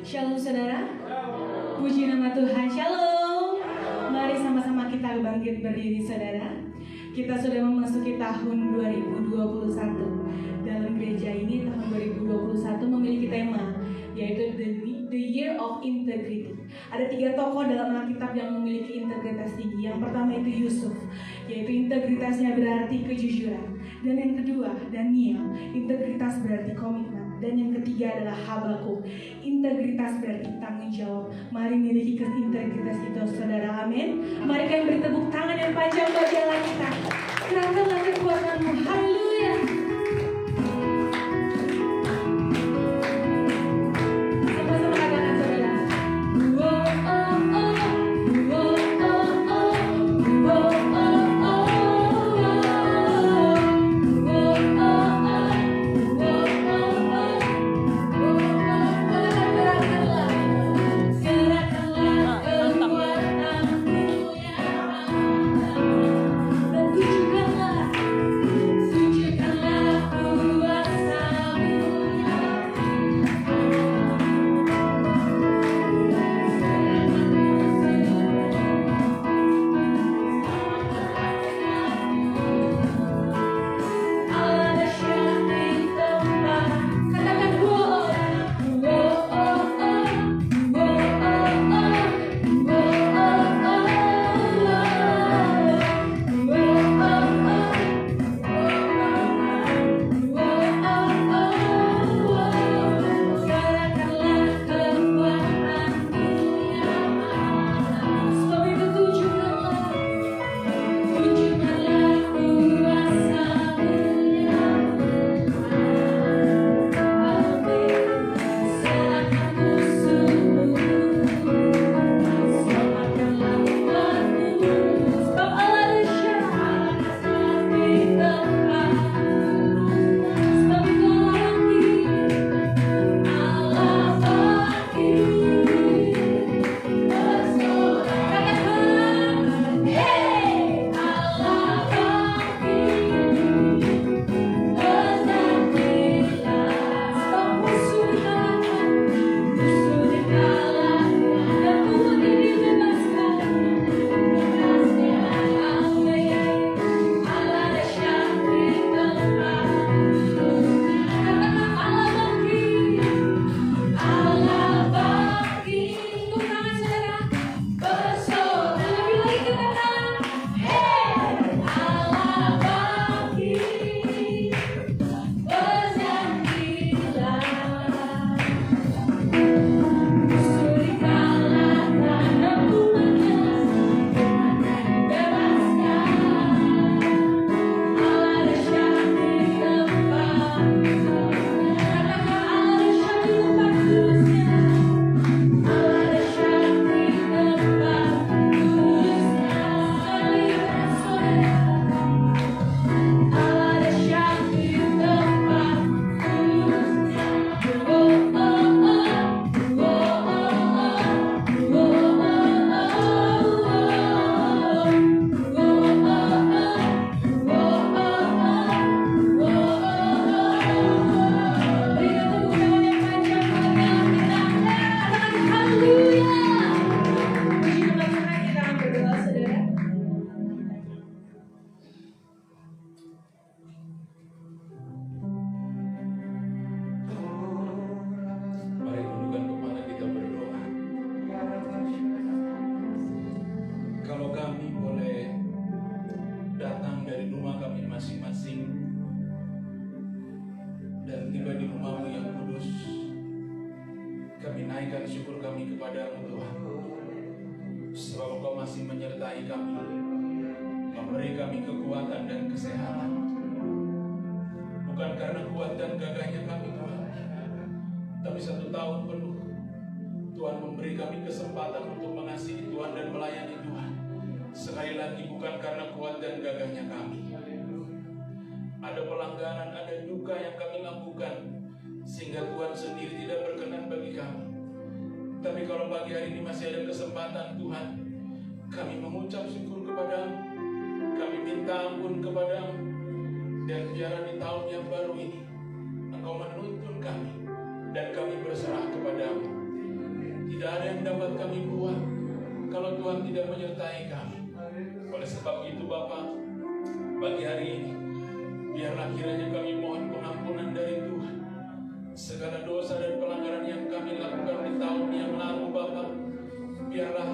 Shalom saudara, puji nama Tuhan. Shalom. Mari sama-sama kita bangkit berdiri saudara. Kita sudah memasuki tahun 2021. Dalam gereja ini tahun 2021 memiliki tema, yaitu The Year of Integrity. Ada 3 tokoh dalam Alkitab yang memiliki integritas tinggi. Yang pertama itu Yusuf, yaitu integritasnya berarti kejujuran. Dan yang kedua Daniel, integritas berarti komitmen. Dan yang ketiga adalah Habakuk, integritas berarti tanggung jawab. Mari miliki integritas itu saudara, amin. Mari kita beri tepuk tangan yang panjang bagi Allah kita. Serahkanlah kekuatanmu, haleluya. Sama-sama katakan saudara. Sehingga Tuhan sendiri tidak berkenan bagi kami. Tapi kalau pagi hari ini masih ada kesempatan Tuhan, kami mengucap syukur kepadamu, kami minta ampun kepadamu, dan biarlah di tahun yang baru ini Engkau menuntun kami, dan kami berserah kepadamu. Tidak ada yang dapat kami buat kalau Tuhan tidak menyertai kami. Oleh sebab itu Bapa, pagi hari ini biarlah kiranya kami mohon pengampunan dari Tuhan. Segala dosa dan pelanggaran yang kami lakukan di tahun yang lalu Bapa, biarlah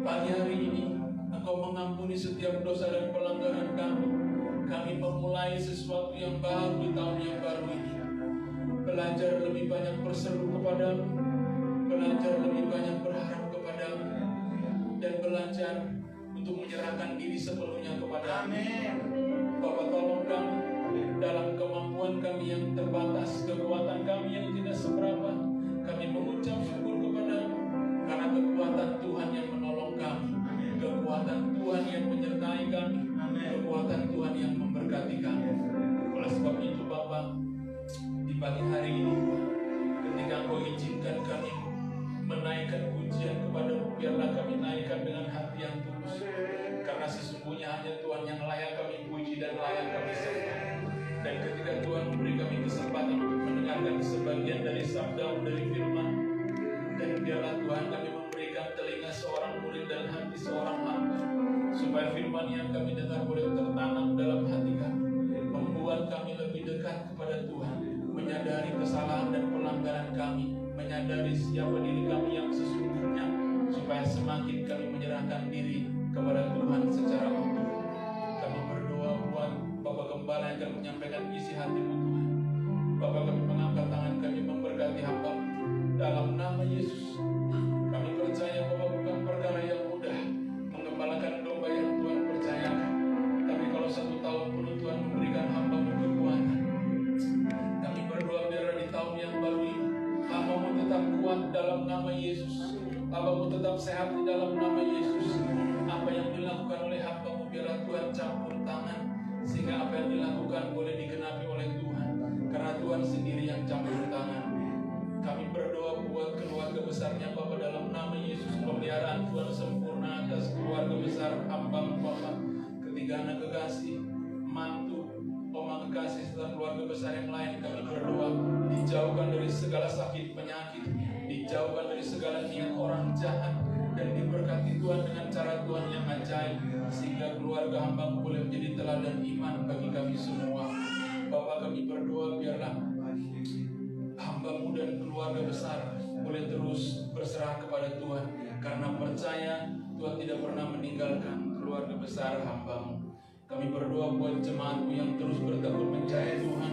pagi hari ini Engkau mengampuni setiap dosa dan pelanggaran kami. Kami memulai sesuatu yang baru di tahun yang baru ini. Belajar lebih banyak berseru kepadamu, belajar lebih banyak berharap kepadamu, dan belajar untuk menyerahkan diri sepenuhnya kepadamu. Bapa, tolong kami dalam kemampuan kami yang terbatas, kekuatan kami yang tidak seberapa. Kami mengucap syukur kepadamu karena kekuatan Tuhan yang menolong kami, kekuatan Tuhan yang menyertai kami, kekuatan Tuhan yang memberkati kami. Oleh sebab itu Bapa, di pagi hari ini ketika Engkau izinkan kami menaikkan pujian kepadamu, biarlah kami naikkan dengan hati yang tulus, karena sesungguhnya hanya Tuhan yang layak kami puji dan layak kami sembah. Dan ketika Tuhan memberi kami kesempatan untuk mendengarkan sebagian dari sabda dari firman, dan biarlah Tuhan kami memberikan telinga seorang murid dan hati seorang hamba, supaya firman yang kami dengar boleh tertanam dalam hati kami, membuat kami lebih dekat kepada Tuhan, menyadari kesalahan dan pelanggaran kami, menyadari siapa diri kami yang sesungguhnya, supaya semakin kami menyerahkan diri kepada Tuhan secara utuh. Kami berdoa buat Bapak Gembala yang akan menyampaikan isi hatimu Tuhan. Bapak, kami mengangkat tangan kami memberkati hamba dalam nama Yesus. Kami percaya bahwa bukan perkara yang mudah menggembalakan domba yang Tuhan percayakan. Tapi kalau 1 tahun penuh Tuhan memberikan hamba-Mu kekuatan, kami berdoa biar di tahun yang baru ini hamba-Mu tetap kuat dalam nama Yesus. Hamba-Mu tetap sehat di dalam nama Yesus. Apa yang dilakukan oleh hamba-Mu biarlah Tuhan campur tangan, sehingga apa yang dilakukan boleh digenapi oleh Tuhan, karena Tuhan sendiri yang campur tangan. Kami berdoa buat keluarga besarnya Bapa dalam nama Yesus. Pemeliharaan Tuhan sempurna atas keluarga besar hamba-Mu Bapa, ketiga anak kekasih, mantu, oma kekasih, serta keluarga besar yang lain. Kami berdoa dijauhkan dari segala sakit penyakit, dijauhkan dari segala niat orang jahat, dan diberkati Tuhan dengan cara Tuhan yang ajaib, sehingga keluarga hamba-Mu boleh menjadi teladan iman bagi kami semua. Bapa, kami berdoa biarlah hamba-Mu dan keluarga besar boleh terus berserah kepada Tuhan, karena percaya Tuhan tidak pernah meninggalkan keluarga besar hamba-Mu. Kami berdoa buat jemaat-Mu yang terus bertekun mencari Tuhan,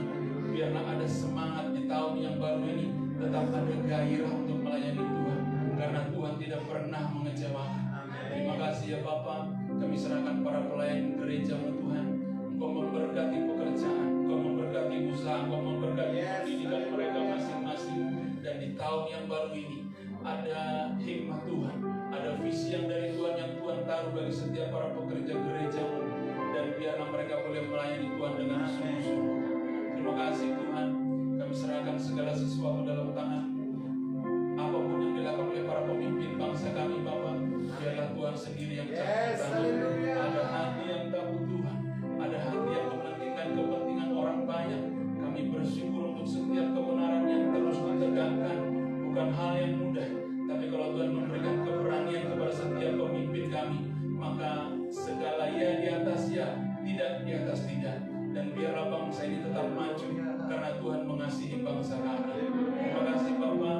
biarlah ada semangat di tahun yang baru ini, tetap ada gairah untuk melayani Tuhan, karena Tuhan tidak pernah mengecewakan. Terima kasih ya Bapa, kami serahkan para pelayan gereja-Mu Tuhan. Engkau memberkati pekerjaan, Engkau memberkati usaha, Engkau memberkati pendidikan mereka masing-masing. Dan di tahun yang baru ini ada hikmat Tuhan, ada visi yang dari Tuhan yang Tuhan taruh bagi setiap para pekerja gereja-Mu, dan biarlah mereka boleh melayani Tuhan dengan sungguh-sungguh. Terima kasih Tuhan, kami serahkan segala sesuatu dalam tangan. Apapun yang dilakukan oleh para pemimpin bangsa kami Bapa, biarlah Tuhan sendiri yang campur tangan. Ada hati yang takut Tuhan, ada hati yang mementingkan kepentingan orang banyak. Kami bersyukur untuk setiap kebenaran yang terus ditegakkan. Bukan hal yang mudah, tapi kalau Tuhan memberikan keberanian kepada setiap pemimpin kami, maka segala ya di atas ya, tidak di atas tidak. Dan biarlah bangsa ini tetap maju, karena Tuhan mengasihi bangsa kami. Terima kasih Bapa,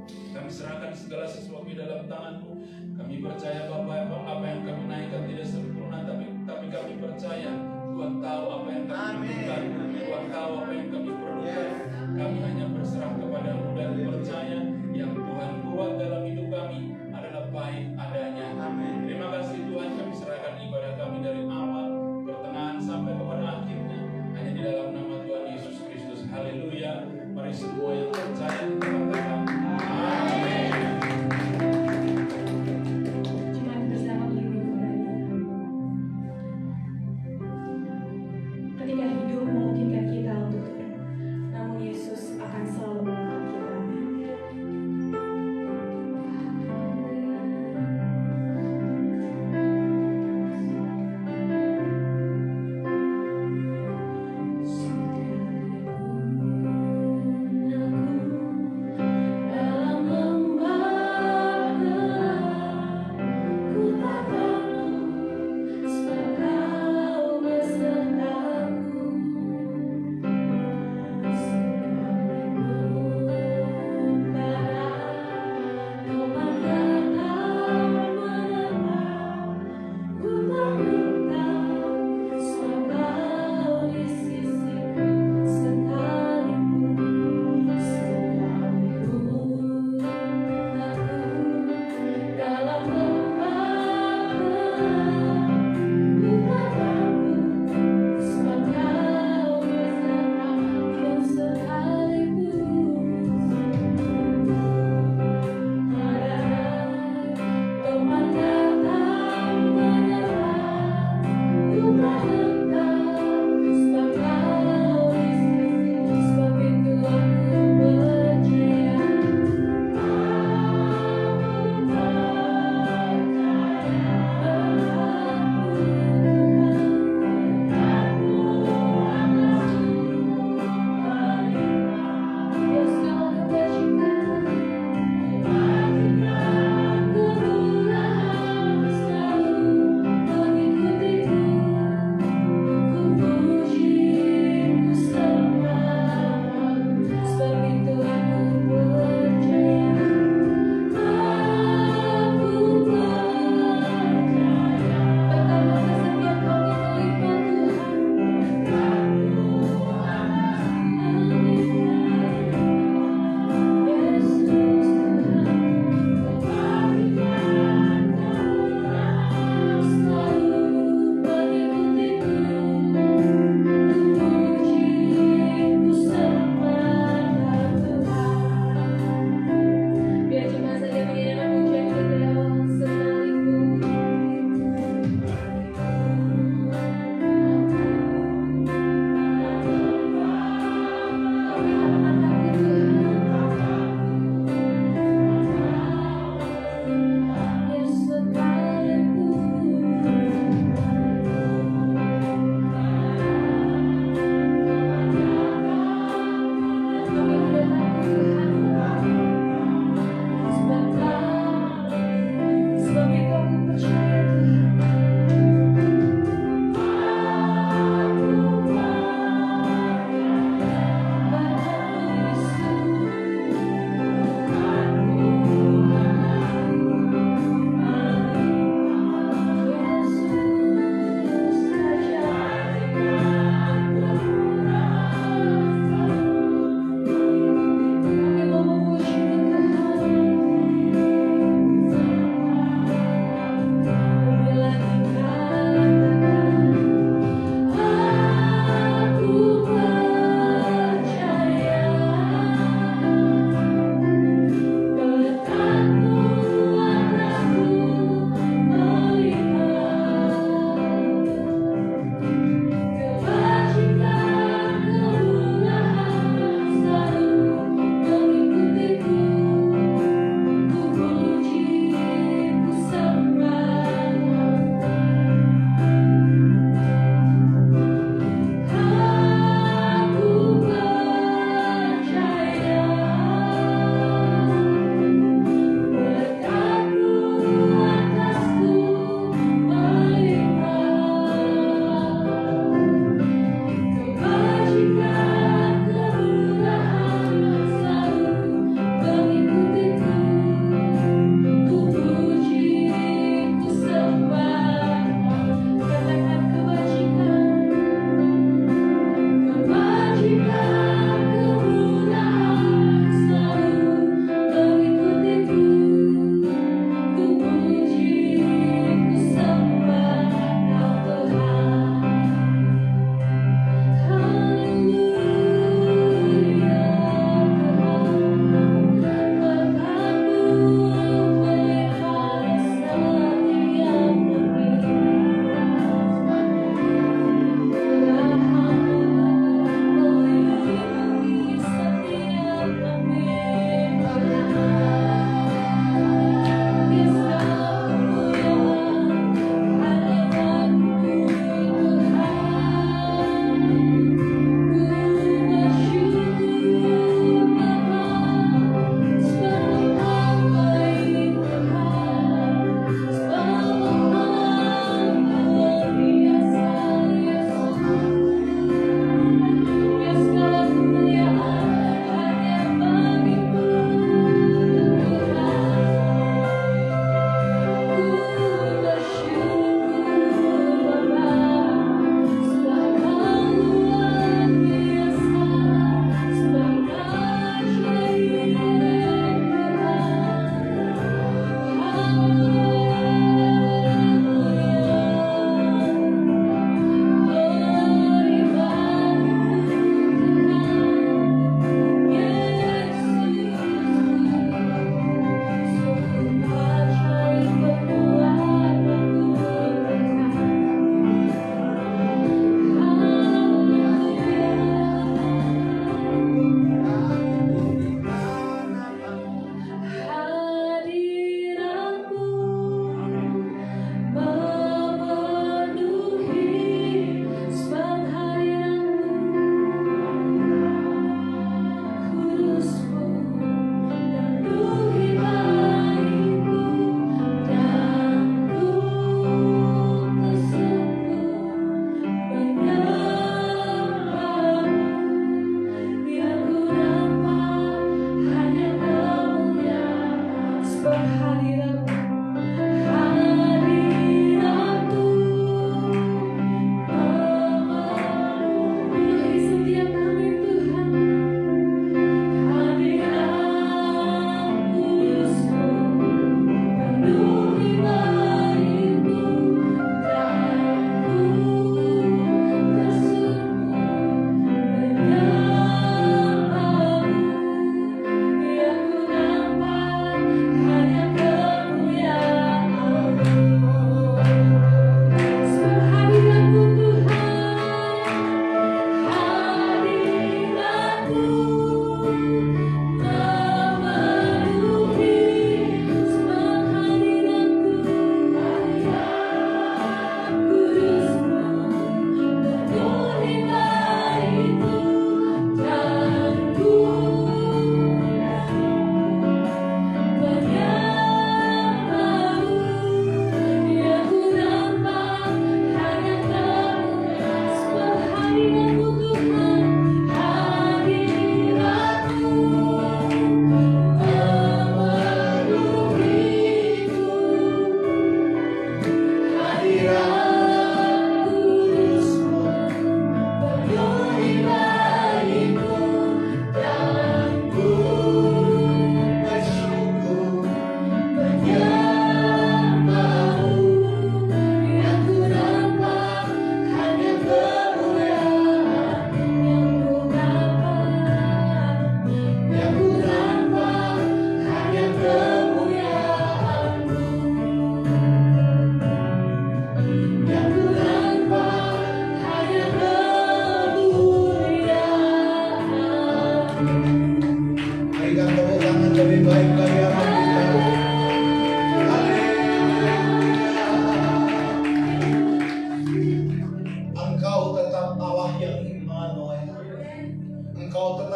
kami serahkan segala sesuatu di dalam tangan-Mu. Kami percaya Bapa, apa yang kami naikkan tidak sempurna, tapi kami percaya Tuhan tahu apa yang kami butuhkan, Tuhan tahu apa yang kami perlukan. Kami hanya berserah kepada-Mu dan percaya yang Tuhan buat dalam hidup kami adalah baik adanya. Terima kasih Tuhan, kami serahkan ibadah kami dari awal, pertengahan sampai kepada akhirnya hanya di dalam nama Tuhan Yesus Kristus. Haleluya. Mari semua yang percaya katakan amin. Jemaat bersama berdiri kembali. Ketika hidup memungkinkan kita untuk tenang, namun Yesus akan selalu menolong kita. Aku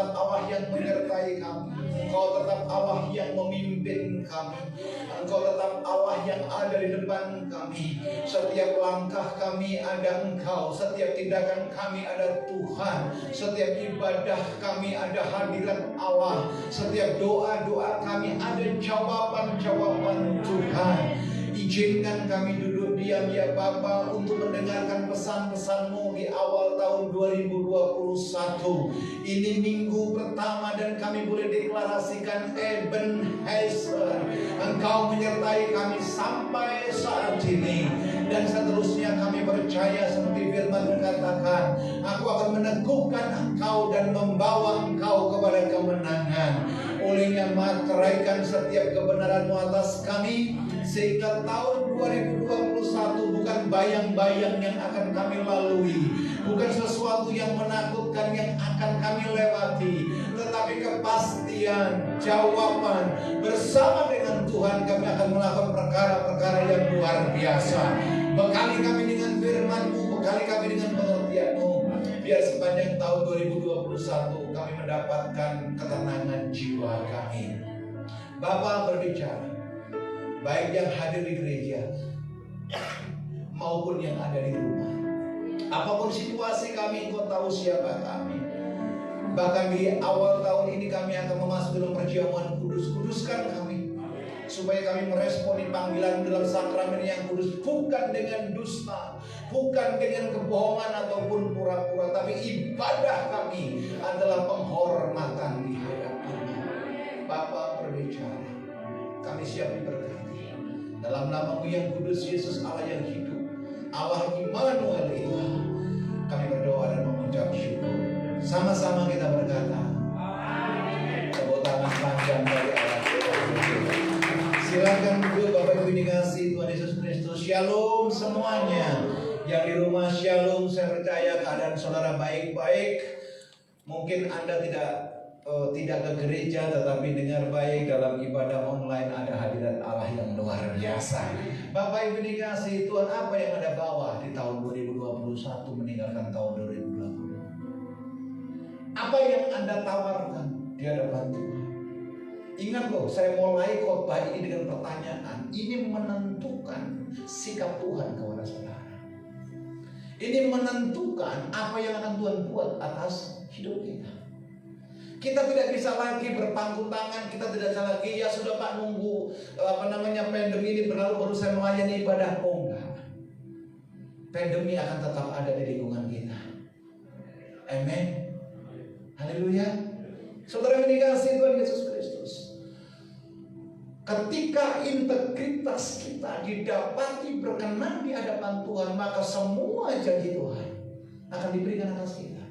tetap Allah yang menyertai kami. Engkau tetap Allah yang memimpin kami. Engkau tetap Allah yang ada di depan kami. Setiap langkah kami ada Engkau. Setiap tindakan kami ada Tuhan. Setiap ibadah kami ada hadirat Allah. Setiap doa-doa kami ada jawaban-jawaban Tuhan. Izinkan kami duduk diam ya Bapa untuk mendengarkan pesan-pesan-Mu di awal tahun 2021. Ini minggu pertama dan kami boleh deklarasikan Ebenezer, Engkau menyertai kami sampai saat ini. Dan seterusnya kami percaya seperti firman katakan, aku akan meneguhkan engkau dan membawa engkau kepada kemenangan. Olehnya materaikan setiap kebenaran-Mu atas kami, sehingga tahun 2021 bukan bayang-bayang yang akan kami lalui, bukan sesuatu yang menakutkan yang akan kami lewati, tetapi kepastian, jawaban. Bersama dengan Tuhan kami akan melakukan perkara-perkara yang luar biasa. Bekali kami dengan firman-Mu, bekali kami dengan pengertian-Mu, biar sepanjang tahun 2021 kami mendapatkan ketenangan jiwa kami. Bapa berbicara, baik yang hadir di gereja maupun yang ada di rumah. Apapun situasi kami, Engkau tahu siapa kami. Bahkan di awal tahun ini kami akan memasuki dalam perjamuan kudus. Kuduskan kami, supaya kami meresponi panggilan dalam sakramen yang kudus, bukan dengan dusta, bukan dengan kebohongan ataupun pura-pura, tapi ibadah kami adalah penghormatan di hadapan-Mu. Bapa berbicara, kami siap diberkati dalam nama-Mu yang kudus, Yesus Allah yang hidup, Allah Immanuel itu. Kami berdoa dan mengucap syukur. Sama-sama kita berkata, tepuk tangan panjang bagi Allah. Silakan duduk Bapak Ibu dikasih Tuhan Yesus Kristus. Shalom semuanya. Yang di rumah shalom. Saya percaya keadaan saudara baik-baik. Mungkin Anda tidak ke gereja, tetapi dengar baik dalam ibadah online ada hadirat Allah yang luar biasa. Bapak Ibu dikasih Tuhan, apa yang Anda bawa di tahun 2021 meninggalkan tahun 2020? Apa yang Anda tawarkan di hadapan Tuhan? Ingat loh, saya mulai khotbah ini dengan pertanyaan. Ini menentukan sikap Tuhan kepada saudara. Ini menentukan apa yang akan Tuhan buat atas hidup kita. Kita tidak bisa lagi berpangku tangan. Kita tidak bisa lagi, ya sudah Pak, nunggu pandemi ini berlalu baru saya melayani ibadah. Oh enggak. Pandemi akan tetap ada di lingkungan kita. Amin. Haleluya. Saudara yang dikasihi Tuhan Yesus Kristus, ketika integritas kita didapati berkenan di hadapan Tuhan, maka semua janji Tuhan akan diberikan atas kita.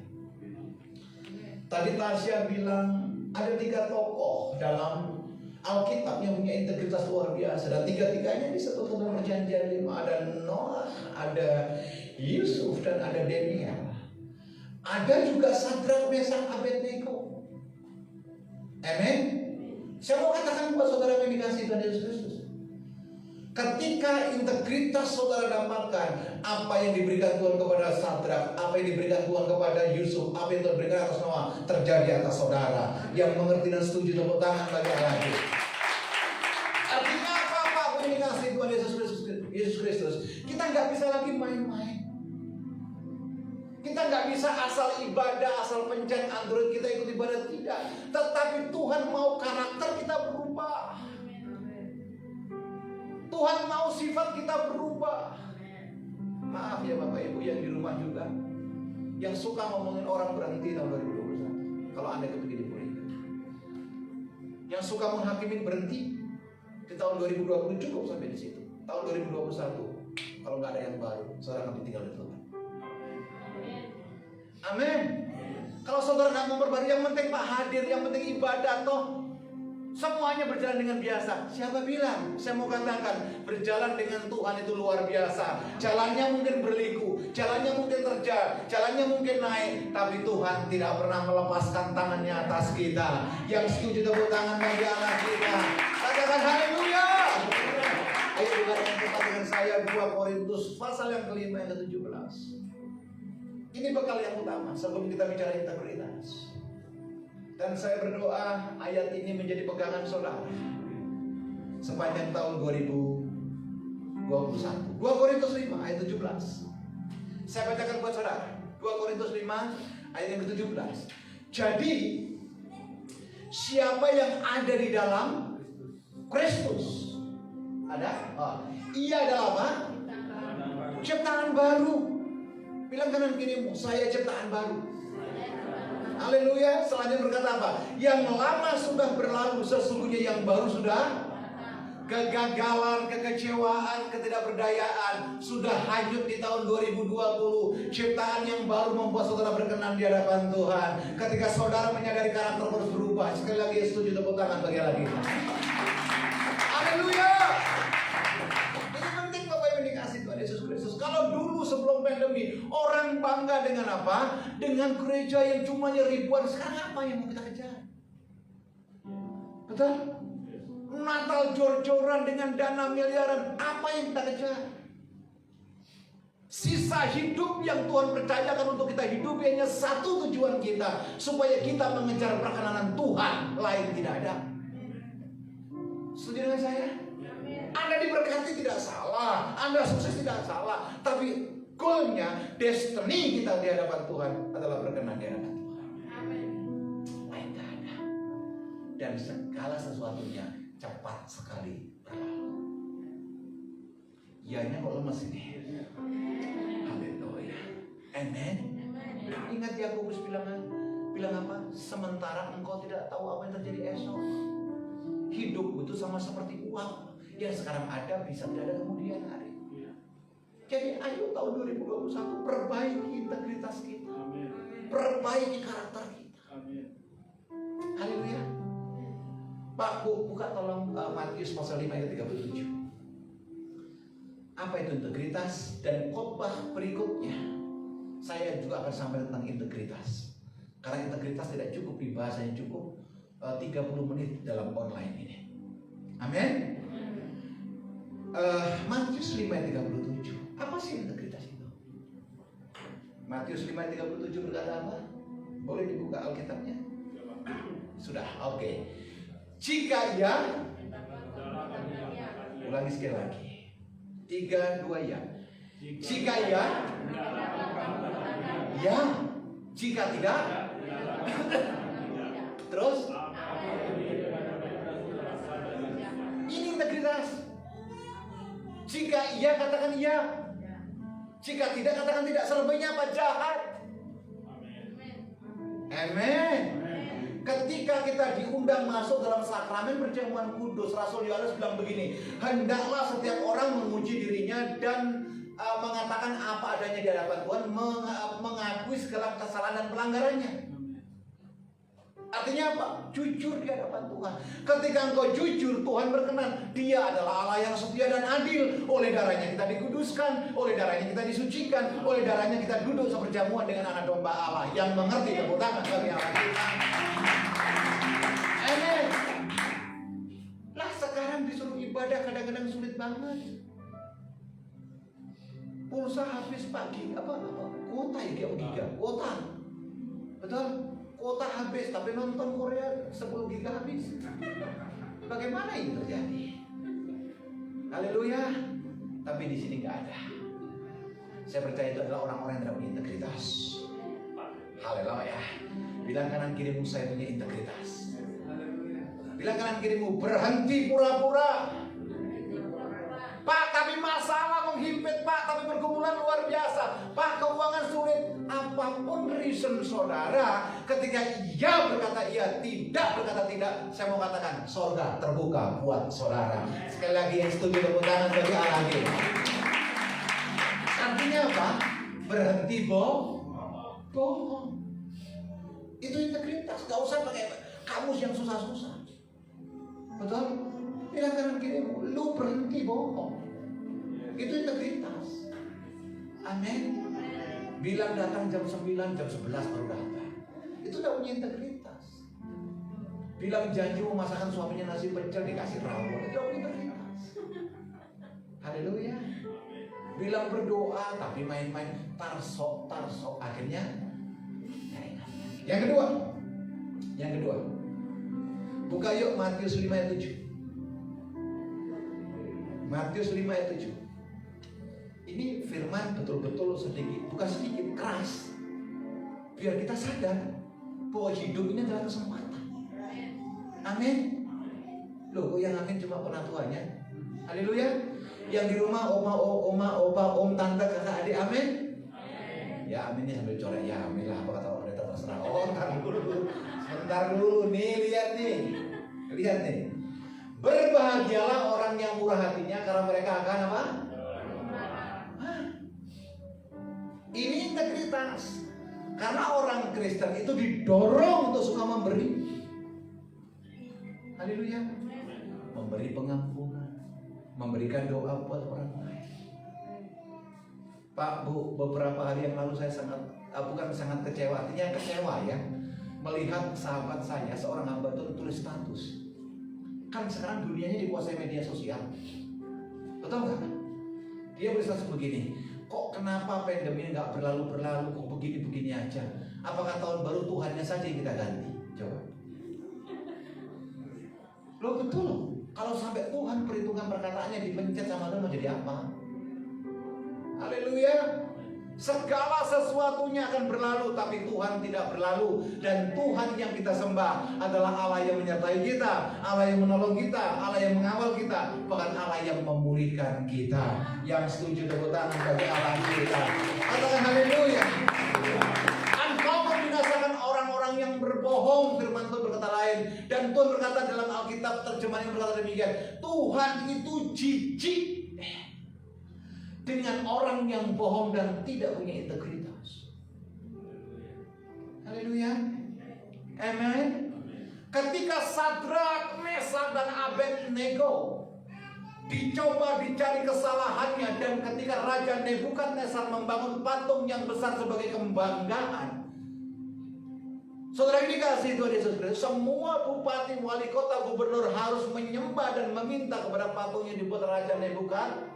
Tadi Tasya bilang ada 3 tokoh dalam Alkitab yang punya integritas luar biasa, dan 3-tiganya disebutkan dalam Perjanjian 5. Ada Noah, ada Yusuf, dan ada Daniel. Ada juga Sadrak, Mesak, Abednego. Amin. Saya mau katakan buat saudara yang dikasihi Tuhan Yesus Kristus, ketika integritas saudara dapatkan, apa yang diberikan Tuhan kepada Sadrak, apa yang diberikan Tuhan kepada Yusuf, apa yang Tuhan berikan atas Noah, terjadi atas saudara. Yang mengerti dan setuju tepuk tangan bagi Allah. Artinya apa yang dikasihi Tuhan Yesus Kristus? Kita nggak bisa lagi main-main. Kita nggak bisa asal ibadah, asal pencet Android kita ikut ibadah, tidak. Tetapi Tuhan mau karakter kita berubah. Tuhan mau sifat kita berubah. Maaf ya Bapak Ibu yang di rumah juga, yang suka ngomongin orang berhenti tahun 2021. Kalau Anda kepingin dipulihkan. Yang suka menghakimin berhenti di tahun 2020 cukup sampai di situ. Tahun 2021 kalau nggak ada yang baru, saudara akan tinggal di Tuhan. Amin. Kalau saudara nggak mau memperbarui, yang penting Pak hadir, yang penting ibadah toh. Semuanya berjalan dengan biasa. Siapa bilang? Saya mau katakan, berjalan dengan Tuhan itu luar biasa. Jalannya mungkin berliku, jalannya mungkin terjal, jalannya mungkin naik, tapi Tuhan tidak pernah melepaskan tangannya atas kita. Yang setuju tepuk tangan bagi Allah kita. Katakan haleluya. Ayo buka yang tepat dengan saya 2 Korintus pasal yang kelima yang ke-17. Ini bekal yang utama sebelum kita bicara integritas. Dan saya berdoa ayat ini menjadi pegangan saudara sepanjang tahun 2021. 2 Korintus 5 ayat 17. Saya bacakan buat saudara. 2 Korintus 5 ayat yang ke-17. Jadi siapa yang ada di dalam Kristus, ada? Ia adalah apa? Ciptaan baru. Bilang kanan kirimu, saya ciptaan baru. Haleluya. Selanjutnya berkata apa? Yang lama sudah berlalu, sesungguhnya yang baru sudah. Kegagalan, kekecewaan, ketidakberdayaan sudah hanyut di tahun 2020. Ciptaan yang baru membuat saudara berkenan di hadapan Tuhan. Ketika saudara menyadari karakter harus berubah. Sekali lagi setuju, tepuk tangan bagi lagi. Haleluya. Ini penting Bapak Ibu dikasih Tuhan Yesus Kristus. Kalau dulu sebelum pandemi orang bangga dengan apa? Dengan gereja yang cumanya ribuan. Sekarang apa yang mau kita kejar? Betul? Natal jor-joran dengan dana miliaran. Apa yang kita kejar? Sisa hidup yang Tuhan percayakan untuk kita hidup hanya satu tujuan kita, supaya kita mengejar perkenanan Tuhan, lain tidak ada. Setuju dengan saya? Anda diberkati tidak salah, Anda sukses tidak salah, tapi goalnya, destiny kita di hadapan Tuhan adalah berkenan di hadapan Tuhan. Lain tidak ada. Dan segala sesuatunya cepat sekali berlalu. Ianya kok lemes ini. Haleluya. Amen. Ingat Yakobus bilang apa? Sementara engkau tidak tahu apa yang terjadi esok. Hidup itu sama seperti uang yang sekarang ada bisa tidak ada kemudian hari. Jadi ayo tahun 2021 perbaiki integritas kita. Perbaiki karakter kita. Haleluya. Pak, buka tolong Matius pasal 5 ayat 37. Apa itu integritas? Dan khotbah berikutnya saya juga akan sampaikan tentang integritas. Karena integritas tidak cukup dibahas, hanya cukup 30 menit dalam online ini. Amin. Matius 5 ayat 37. Apa sih integritas itu? Matius 5 ayat 37 berkata apa? Boleh dibuka Alkitabnya? Sudah, oke. Jika ia, ulangi sekali lagi. 3, 2 ya. Jika ia, ya. Jika tidak, terus. Ini integritas. Jika iya katakan iya. Jika tidak katakan tidak. Selebihnya apa? Jahat. Amin. Ketika kita diundang masuk dalam sakramen perjamuan kudus, Rasul Yohanes bilang begini, hendaklah setiap orang memuji dirinya dan mengatakan apa adanya di hadapan Tuhan, mengakui segala kesalahan dan pelanggarannya. Artinya apa? Jujur di hadapan Tuhan. Ketika engkau jujur, Tuhan berkenan. Dia adalah Allah yang setia dan adil. Oleh darahnya kita dikuduskan, oleh darahnya kita disucikan, oleh darahnya kita duduk seperjamuan dengan anak domba Allah yang mengerti kebutaan bagi Allah kita. Amin. Lah sekarang disuruh ibadah kadang-kadang sulit banget. Pulsa habis pagi, apa kuota ya, giga, kuota. Betul? Kuota habis, tapi nonton Korea 10 giga habis. Bagaimana ini terjadi? Haleluya. Tapi di sini nggak ada. Saya percaya itu adalah orang-orang yang tidak punya integritas. Haleluya. Bilang kanan kirimu, saya punya integritas. Bilang kanan kirimu, berhenti pura-pura. Pak, tapi masalah menghimpit Pak, tapi pergumulan luar biasa. Pak, keuangan sulit. Apapun reason saudara, ketika ia berkata iya, tidak berkata tidak, saya mau katakan surga terbuka buat saudara. Sekali lagi yang setuju tepuk tangan bagi Allah. Artinya apa? Berhenti bohong. Itu integritas. Gak usah pakai kamus yang susah-susah. Betul? Bilang kanan kirimu, lu berhenti bohong. Itu integritas. Amin. Bilang datang jam 9, jam 11 baru datang. Itu udah punya integritas. Bilang janji mau masakan suaminya nasi pecel dikasih rawon, itu udah punya integritas. Haleluya. Bilang berdoa tapi main-main tarsok akhirnya. Yang Yang kedua, buka yuk Matius 5 ayat 7. Matius 5 ayat 7. Ini firman betul-betul sedikit, bukan sedikit, keras. Biar kita sadar bahwa hidup ini adalah kesempatan. Amin. Loh, kok yang amin cuma penatuannya? Haleluya. Yang di rumah oma, opa, om, tante, kakak, adik, amin. Ya aminnya sambil coret, ya amin lah, apa kata orang itu terserah. Oh, sebentar dulu nih, lihat nih. Berbahagialah orang yang murah hatinya, karena mereka akan apa? Ini integritas. Karena orang Kristen itu didorong untuk suka memberi. Haleluya. Memberi pengampunan, memberikan doa buat orang lain. Pak, Bu, beberapa hari yang lalu saya bukan sangat kecewa, artinya kecewa ya, melihat sahabat saya, seorang hamba itu tulis status. Kan sekarang dunianya dikuasai media sosial, betul nggak? Dia berstatus begini, kok kenapa pandemi ini nggak berlalu-berlalu, kok begini-begini aja? Apakah tahun baru Tuhannya saja yang kita ganti? Coba. Loh betul loh, kalau sampai Tuhan perhitungan perkataannya dipencet sama lu mau jadi apa? Haleluya. Segala sesuatunya akan berlalu, tapi Tuhan tidak berlalu. Dan Tuhan yang kita sembah adalah Allah yang menyertai kita, Allah yang menolong kita, Allah yang mengawal kita, bahkan Allah yang memulihkan kita. Yang setuju tepuk tangan bagi Allah kita. Katakan haleluya. Engkau membinasakan orang-orang yang berbohong, firman Tuhan berkata lain. Dan Tuhan berkata dalam Alkitab terjemahan yang berkata demikian, Tuhan itu jijik dengan orang yang bohong dan tidak punya integritas. Haleluya. Amen. Ketika Sadrak, Mesak dan Abednego dicoba dicari kesalahannya, dan ketika Raja Nebukadnezar membangun patung yang besar sebagai kebanggaan, saudara yang dikasihi Tuhan Yesus Kristus, semua bupati, wali kota, gubernur harus menyembah dan meminta kepada patung yang dibuat Raja Nebukadnezar.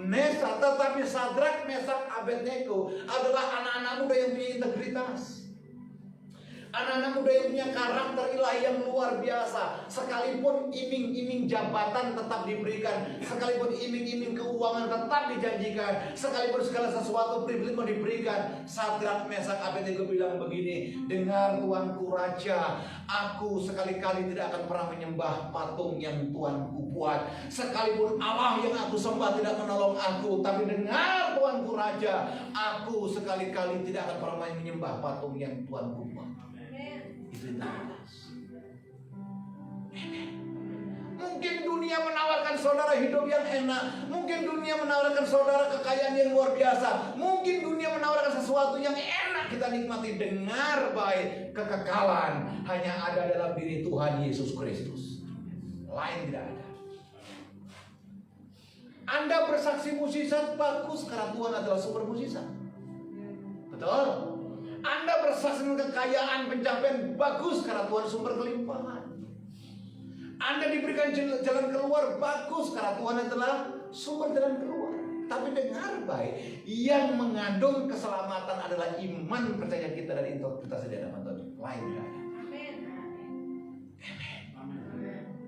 Tetapi Sadrak, Mesak, Abednego adalah anak-anak muda yang punya integritas, anak-anak muda yang punya karakter ilahi yang luar biasa. Sekalipun iming-iming jabatan tetap diberikan, sekalipun iming-iming keuangan tetap dijanjikan, sekalipun segala sesuatu privilege mau diberikan, Sadrak, Mesak, Abednego bilang begini, dengar tuanku Raja, aku sekali-kali tidak akan pernah menyembah patung yang tuanku buat. Sekalipun Allah yang aku sembah tidak menolong aku, tapi dengar tuanku Raja, aku sekali-kali tidak akan pernah menyembah patung yang tuanku buat. Itu integritas. Mungkin dunia menawarkan saudara hidup yang enak, mungkin dunia menawarkan saudara kekayaan yang luar biasa, mungkin dunia menawarkan sesuatu yang enak kita nikmati. Dengar baik, kekekalan hanya ada dalam diri Tuhan Yesus Kristus, lain tidak ada. Anda bersaksi mukjizat, bagus, karena Tuhan adalah sumber mukjizat. Betul? Anda bersaksi kekayaan, pencapaian, bagus, karena Tuhan sumber kelimpahan. Anda diberikan jalan keluar, bagus, karena Tuhan adalah sumber jalan keluar. Tapi dengar baik, yang mengandung keselamatan adalah iman percaya kita dan integritas di hadapan Tuhan. Lain tidak ada. Amin.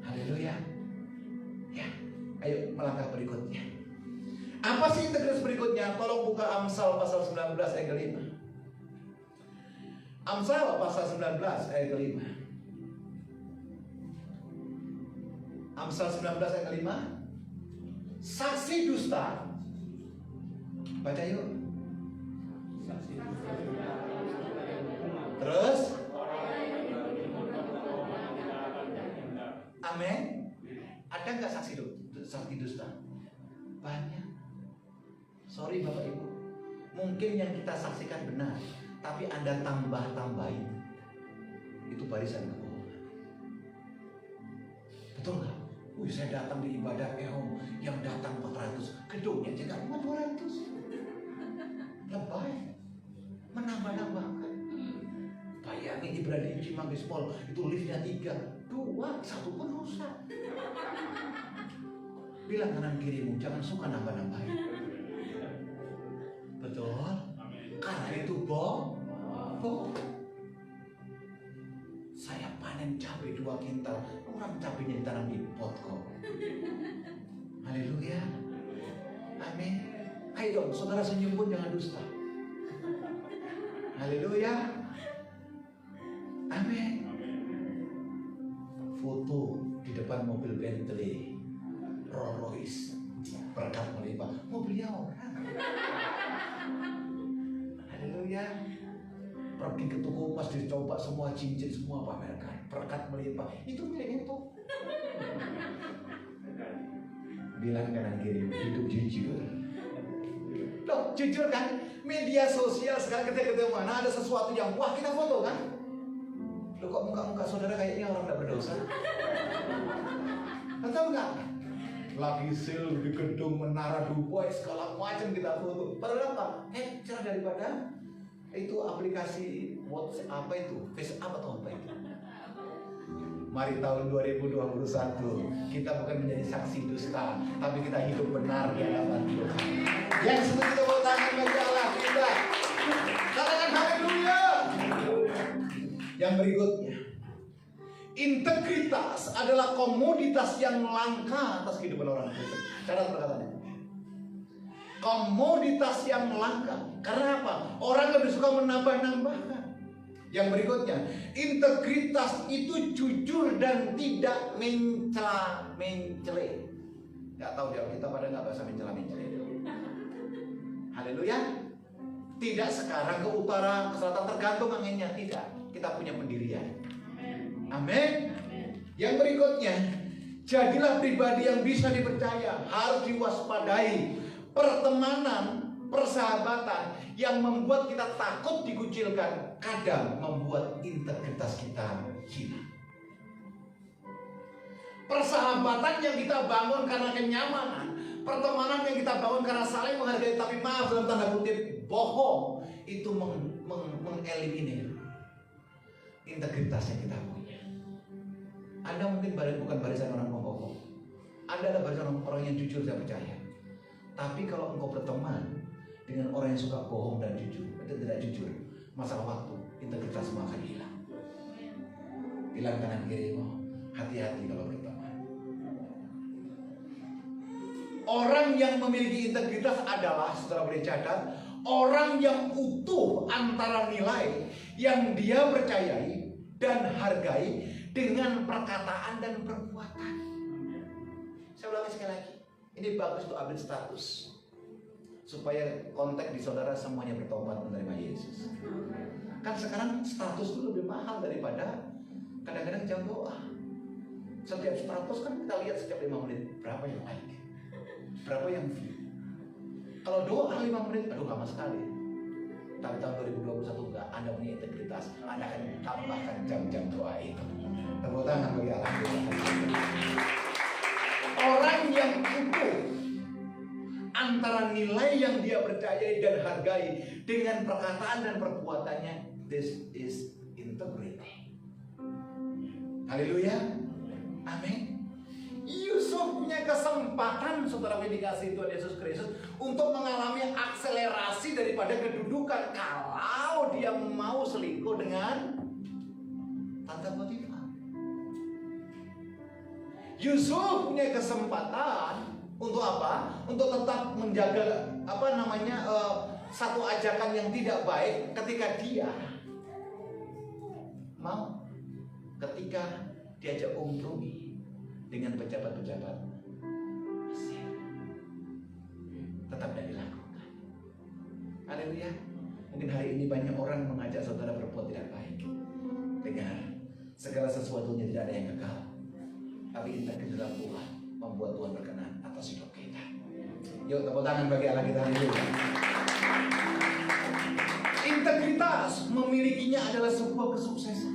Haleluya. Ya, ayo melangkah berikutnya. Apa sih integritas berikutnya? Tolong buka Amsal pasal 19 ayat ke-5. Amsal pasal 19 ayat ke-5. Amsal 19 ayat ke-5. Saksi dusta. Baca yuk. Terus amin. Ada nggak saksi dusta? Banyak. Sorry Bapak Ibu, mungkin yang kita saksikan benar, tapi Anda tambah-tambahin, itu barisan kebohongan. Betul nggak? Saya datang di ibadah Om, yang datang 400, gedungnya aja nggak cuma 200. Lebay, menambah-nambahkan. Bayangin ibadah di Cimanggis Mall, itu liftnya 3, 2, 1 pun rusak. Bilang kanan kirimu, jangan suka nambah-nambahin. Betul? Karena itu bohong. Saya panen cabai 2 kintal. Orang cabainya ditanam di pot kok. Haleluya. Amin. Ayo dong, saudara senyum pun jangan dusta. Haleluya. Amin. Foto di depan mobil Bentley, Rolls Royce, berkat melimpah. Mobilnya orang. Haleluya. Pergi ke toko pas dicoba semua cincin semua pamerkan, berkat melimpah. Itu milik itu. Bilang kanan kiri, hidup jujur. Loh, jujur kan? Media sosial sekarang ketika mana ada sesuatu yang wah kita foto kan? Loh kok muka-muka saudara kayaknya orang tidak berdosa? Tahu nggak? Lagi sale di gedung Menara Dubai segala macam kita foto. Padahal apa? Cerah daripada itu aplikasi WhatsApp apa itu? Facebook atau apa itu? Mari tahun 2021 kita bukan menjadi saksi dusta, tapi kita hidup benar di hadapan Tuhan. Yang setuju tepuk tangan bagi Allah kita. Katakan haleluya. Yang berikutnya, integritas adalah komoditas yang langka atas kehidupan orang Kristen. Catat perkataannya. Komoditas yang langka. Karena apa? Orang lebih suka menambah-nambahkan. Yang berikutnya, integritas itu jujur dan tidak mencela-mencela. Gak tahu di Alkitab pada nggak bahasa mencela-mencela. Haleluya. Tidak sekarang ke utara, ke selatan, tergantung anginnya. Tidak. Kita punya pendirian. Amin. Yang berikutnya, jadilah pribadi yang bisa dipercaya. Harus diwaspadai. Pertemanan, persahabatan yang membuat kita takut dikucilkan kadang membuat integritas kita hilang. Persahabatan yang kita bangun karena kenyamanan, pertemanan yang kita bangun karena saling menghargai tapi maaf dalam tanda kutip bohong, itu mengeliminir integritas yang kita punya. Anda mungkin bukan barisan orang pembohong. Anda adalah barisan orang yang jujur, saya percaya. Tapi kalau engkau berteman dengan orang yang suka bohong dan jujur, itu tidak jujur, masalah waktu, integritasmu akan hilang. Bilang kanan kirimu, hati-hati kalau berteman. Orang yang memiliki integritas adalah, saudara boleh catat, orang yang utuh antara nilai yang dia percayai dan hargai dengan perkataan dan perbuatan. Saya ulangi sekali lagi, ini bagus untuk update status. Supaya kontak di saudara semuanya bertobat menerima Yesus. Kan sekarang status itu lebih mahal daripada kadang-kadang jam doa. Setiap status kan kita lihat setiap 5 menit berapa yang like, berapa yang view. Kalau doa 5 menit, aduh lama sekali. Tapi tahun 2021 enggak, Anda punya integritas, Anda akan tambahkan jam-jam doa itu. Tepuk tangan bagi Allah. Orang yang utuh antara nilai yang dia percayai dan hargai dengan perkataan dan perbuatannya, this is integrity. Haleluya. Amin. Yusuf punya kesempatan, saudara dikasih Tuhan Yesus Kristus, untuk mengalami akselerasi daripada kedudukan kalau dia mau selingkuh dengan Tante Potifar. Yusuf punya kesempatan untuk apa? Untuk tetap menjaga satu ajakan yang tidak baik ketika dia mau, ketika diajak kompromi dengan pejabat-pejabat Mesir, tetap tidak dilakukan. Haleluya. Mungkin hari ini banyak orang mengajak saudara berbuat tidak baik. Dengar, segala sesuatunya tidak ada yang kekal, tapi integritas Tuhan membuat Tuhan berkenan atas hidup kita. Yuk tepuk tangan bagi Allah kita. Integritas memilikinya adalah sebuah kesuksesan.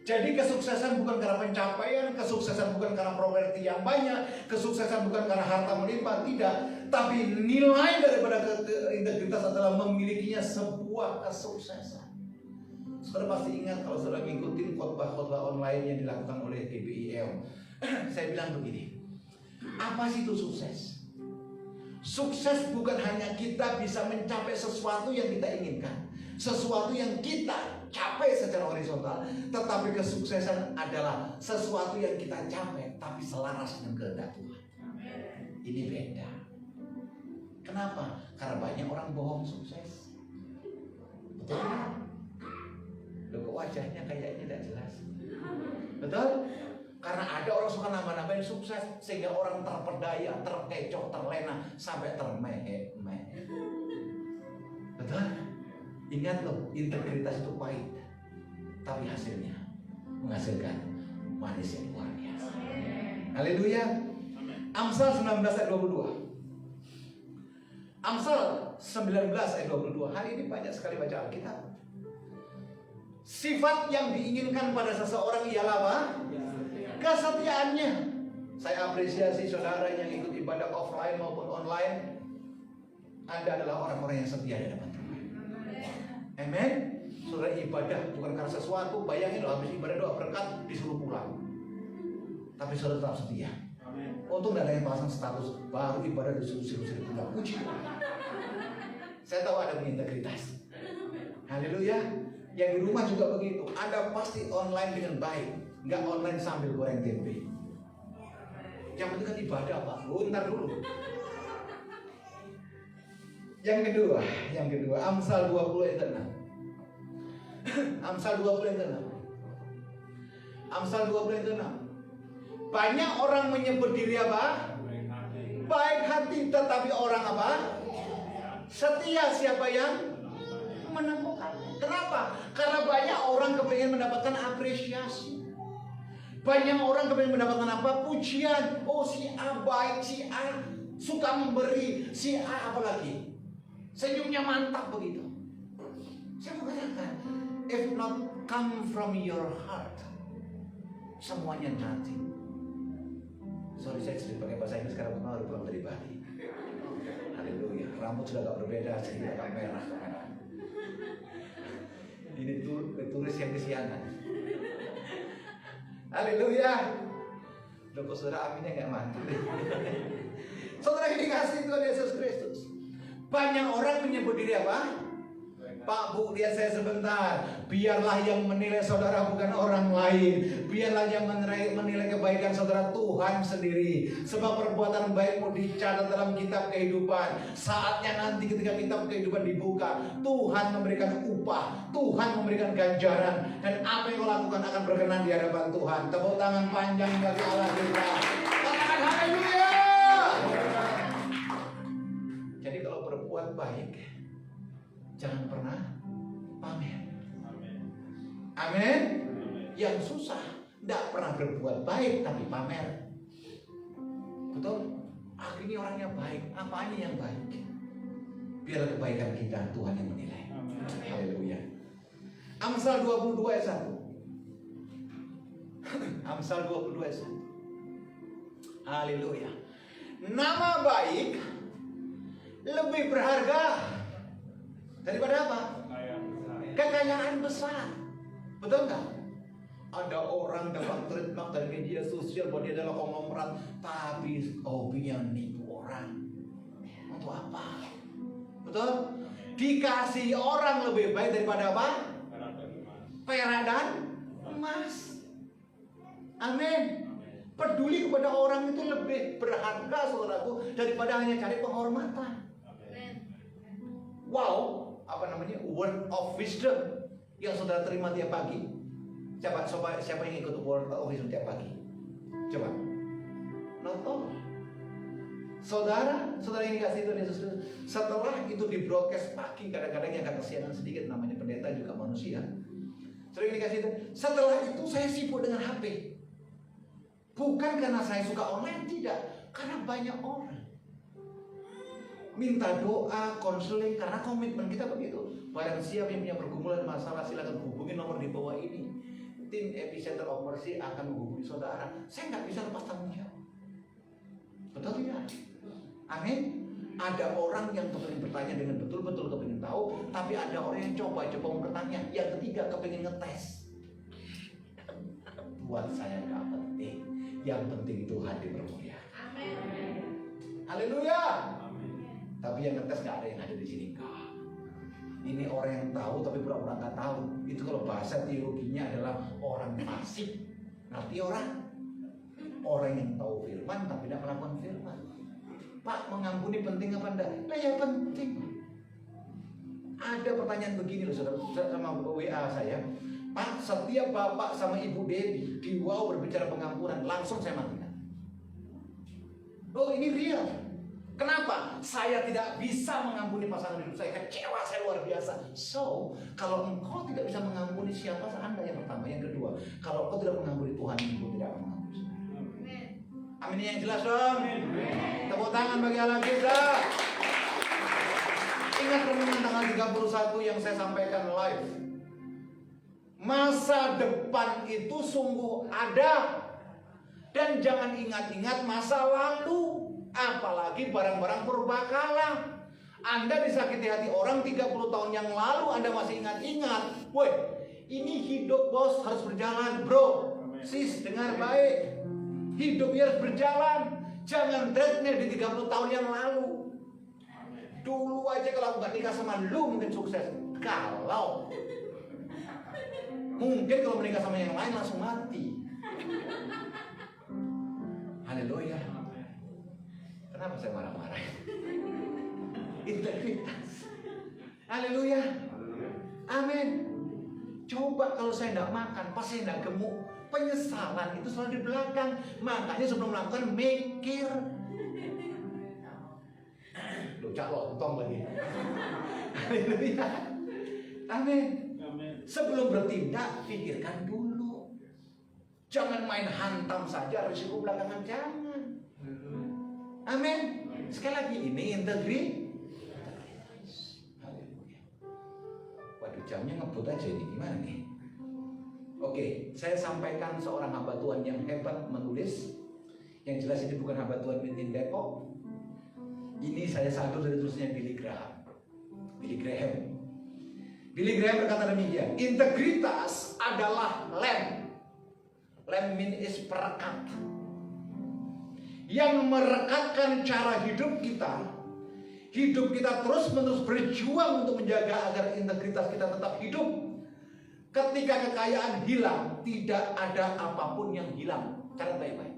Jadi kesuksesan bukan karena pencapaian, kesuksesan bukan karena properti yang banyak, kesuksesan bukan karena harta melimpah, tidak. Tapi nilai daripada integritas adalah memilikinya sebuah kesuksesan. Saudara pasti ingat kalau saudara ngikutin khotbah-khotbah online yang dilakukan oleh GBIL. Saya bilang begini, apa sih itu sukses? Sukses bukan hanya kita bisa mencapai sesuatu yang kita inginkan, sesuatu yang kita capai secara horizontal, tetapi kesuksesan adalah sesuatu yang kita capai tapi selaras dengan kehendak Tuhan. Ini beda. Kenapa? Karena banyak orang bohong sukses. Betul? Loh, kok wajahnya kayaknya tidak jelas? Betul? Karena ada orang suka nambah-nambahin sukses sehingga orang terpedaya, terkecoh, terlena sampai termehek-mehek. Betul? Ingat loh, integritas itu pahit, tapi hasilnya menghasilkan manis yang luar biasa. Haleluya. Amsal 19 ayat 22. Amsal 19 ayat 22. Hari ini banyak sekali baca Alkitab. Sifat yang diinginkan pada seseorang ialah apa? Kesetiaannya. Saya apresiasi saudara yang ikut ibadah offline maupun online. Anda adalah orang-orang yang setia di hadapan Tuhan. Amen. Saudara ibadah bukan karena sesuatu. Bayangin loh, habis ibadah doa berkat disuruh pulang. Tapi saudara tetap setia. Untung tidak ada yang pasang status baru ibadah disuruh pulang. Puji Tuhan. Saya tahu ada integritas. Haleluya. Yang di rumah juga begitu. Anda pasti online dengan baik, nggak online sambil goreng tempe. Yang penting kan ibadah, Pak. Bentar dulu. Yang kedua, Amsal 20 ayat 6. Amsal 20 ayat 6. Amsal 20 ayat 6. Banyak orang menyebut diri apa? Baik hati, tetapi orang apa? Setia. Siapa yang menemukannya? Kenapa? Karena banyak orang kepengen mendapatkan apresiasi. Banyak orang kepengen mendapatkan apa? Pujian. Oh, si A baik, si A suka memberi, si A apalagi senyumnya mantap begitu. Saya mau katakan, if not come from your heart, semuanya nothing. Sorry, saya sering pakai bahasa Inggris karena baru pulang dari Bali. Haleluya. Rambut sudah gak berbeda, jadi agak merah. Ini turis yang kesiangan. Haleluya. Loh, kok saudara aminnya gak mati? Saudara yang dikasih Tuhan Yesus Kristus, banyak orang menyebut diri apa? Pak, Bu, lihat saya sebentar. Biarlah yang menilai saudara bukan orang lain. Biarlah yang menilai kebaikan saudara Tuhan sendiri. Sebab perbuatan baikmu dicatat dalam kitab kehidupan. Saatnya nanti ketika kitab kehidupan dibuka, Tuhan memberikan upah, Tuhan memberikan ganjaran, dan apa yang kau lakukan akan berkenan di hadapan Tuhan. Tepuk tangan panjang bagi Allah kita. Katakan haleluya. Jadi kalau berbuat baik, jangan pernah pamer. Amin. Yang susah tidak pernah berbuat baik tapi pamer. Betul? Akhirnya orangnya baik. Apanya yang baik? Biar kebaikan kita Tuhan yang menilai. Haleluya. Amsal 22 ayat 1. Amsal 22 ayat 1. Haleluya. Nama baik lebih berharga daripada apa? Kekayaan besar. Betul nggak? Ada orang dapat trademark dari media sosial bahwa dia adalah konglomerat, tapi hobinya nipu orang. Untuk apa? Betul? Dikasih orang lebih baik daripada apa? Perak dan emas. Amin. Peduli kepada orang itu lebih berharga, saudaraku, daripada hanya cari penghormatan. Wow, apa namanya, word of wisdom yang saudara terima tiap pagi. Siapa yang ikut word of wisdom tiap pagi? Coba nonton. Saudara yang dikasih Tuhan Yesus, setelah itu di broadcast pagi, kadang-kadang yang agak kesiangan sedikit, namanya pendeta juga manusia. Saudara yang dikasih Tuhan, setelah itu saya sibuk dengan HP. Bukan karena saya suka online, tidak, karena banyak orang minta doa, konseling, karena komitmen kita begitu. Barang siapa yang punya pergumulan masalah, silakan hubungi nomor di bawah ini. Tim Epicenter of Mercy akan menghubungi saudara. Saya nggak bisa lepas tanggung jawab. Betul tidak? Amin. Ada orang yang kepengen bertanya dengan betul-betul kepengen tahu, tapi ada orang yang coba mau bertanya. Yang ketiga kepengen ngetes. Buat saya nggak penting. Yang penting Tuhan dipermuliakan. Amin. Haleluya. Tapi yang ngetes nggak ada yang ada di sini, kak. Ini orang yang tahu tapi pura-pura nggak tahu. Itu kalau bahasa teologinya adalah orang fasik. Ngerti orang? Orang yang tahu firman tapi tidak melakukan firman. Pak, mengampuni penting apa enggak? Nah ya penting. Ada pertanyaan begini loh saudara, sama WA saya. Pak, setiap bapak sama ibu Debbie di WOW berbicara pengampunan, langsung saya matikan. Oh ini real. Kenapa? Saya tidak bisa mengampuni pasangan hidup saya. Kecewa saya luar biasa. So, kalau engkau tidak bisa mengampuni siapa Anda yang pertama. Yang kedua, kalau engkau tidak mengampuni Tuhan, engkau tidak akan mengampuni. Amin yang jelas dong. Tepuk tangan bagi Allah kita. Ingat renungan tanggal 31 yang saya sampaikan live. Masa depan itu sungguh ada. Dan jangan ingat-ingat masa lalu. Apalagi barang-barang purbakala. Anda disakiti hati orang 30 tahun yang lalu, Anda masih ingat-ingat. Woi, ini hidup bos, harus berjalan bro. Sis, dengar baik. Hidupnya harus berjalan. Jangan treadmill di 30 tahun yang lalu. Dulu aja kalau aku gak nikah sama lu mungkin sukses. Kalau mungkin kalau menikah sama yang lain langsung mati. Haleluya. Kenapa saya marah-marah? Integritas. Haleluya. Amin. Coba kalau saya tidak makan, pas saya tidak gemuk, penyesalan itu selalu di belakang. Makanya sebelum melakukan mikir. Loh, cak lontong lagi. Haleluya. Amin. Sebelum bertindak, pikirkan dulu. Jangan main hantam saja, risiko belakangan jangan. Amin. Sekali lagi ini integritas. Haleluya. Waduh, jamnya ngebut aja ini, gimana nih? Oke, saya sampaikan seorang hamba Tuhan yang hebat menulis. Yang jelas ini bukan hamba Tuhan di Depok. Ini saya satu dari tulisnya Billy Graham. Billy Graham berkata demikian, integritas adalah lem. Lem is perekat. Yang merekatkan cara hidup kita. Hidup kita terus-menerus berjuang untuk menjaga agar integritas kita tetap hidup. Ketika kekayaan hilang, tidak ada apapun yang hilang. Catat baik-baik.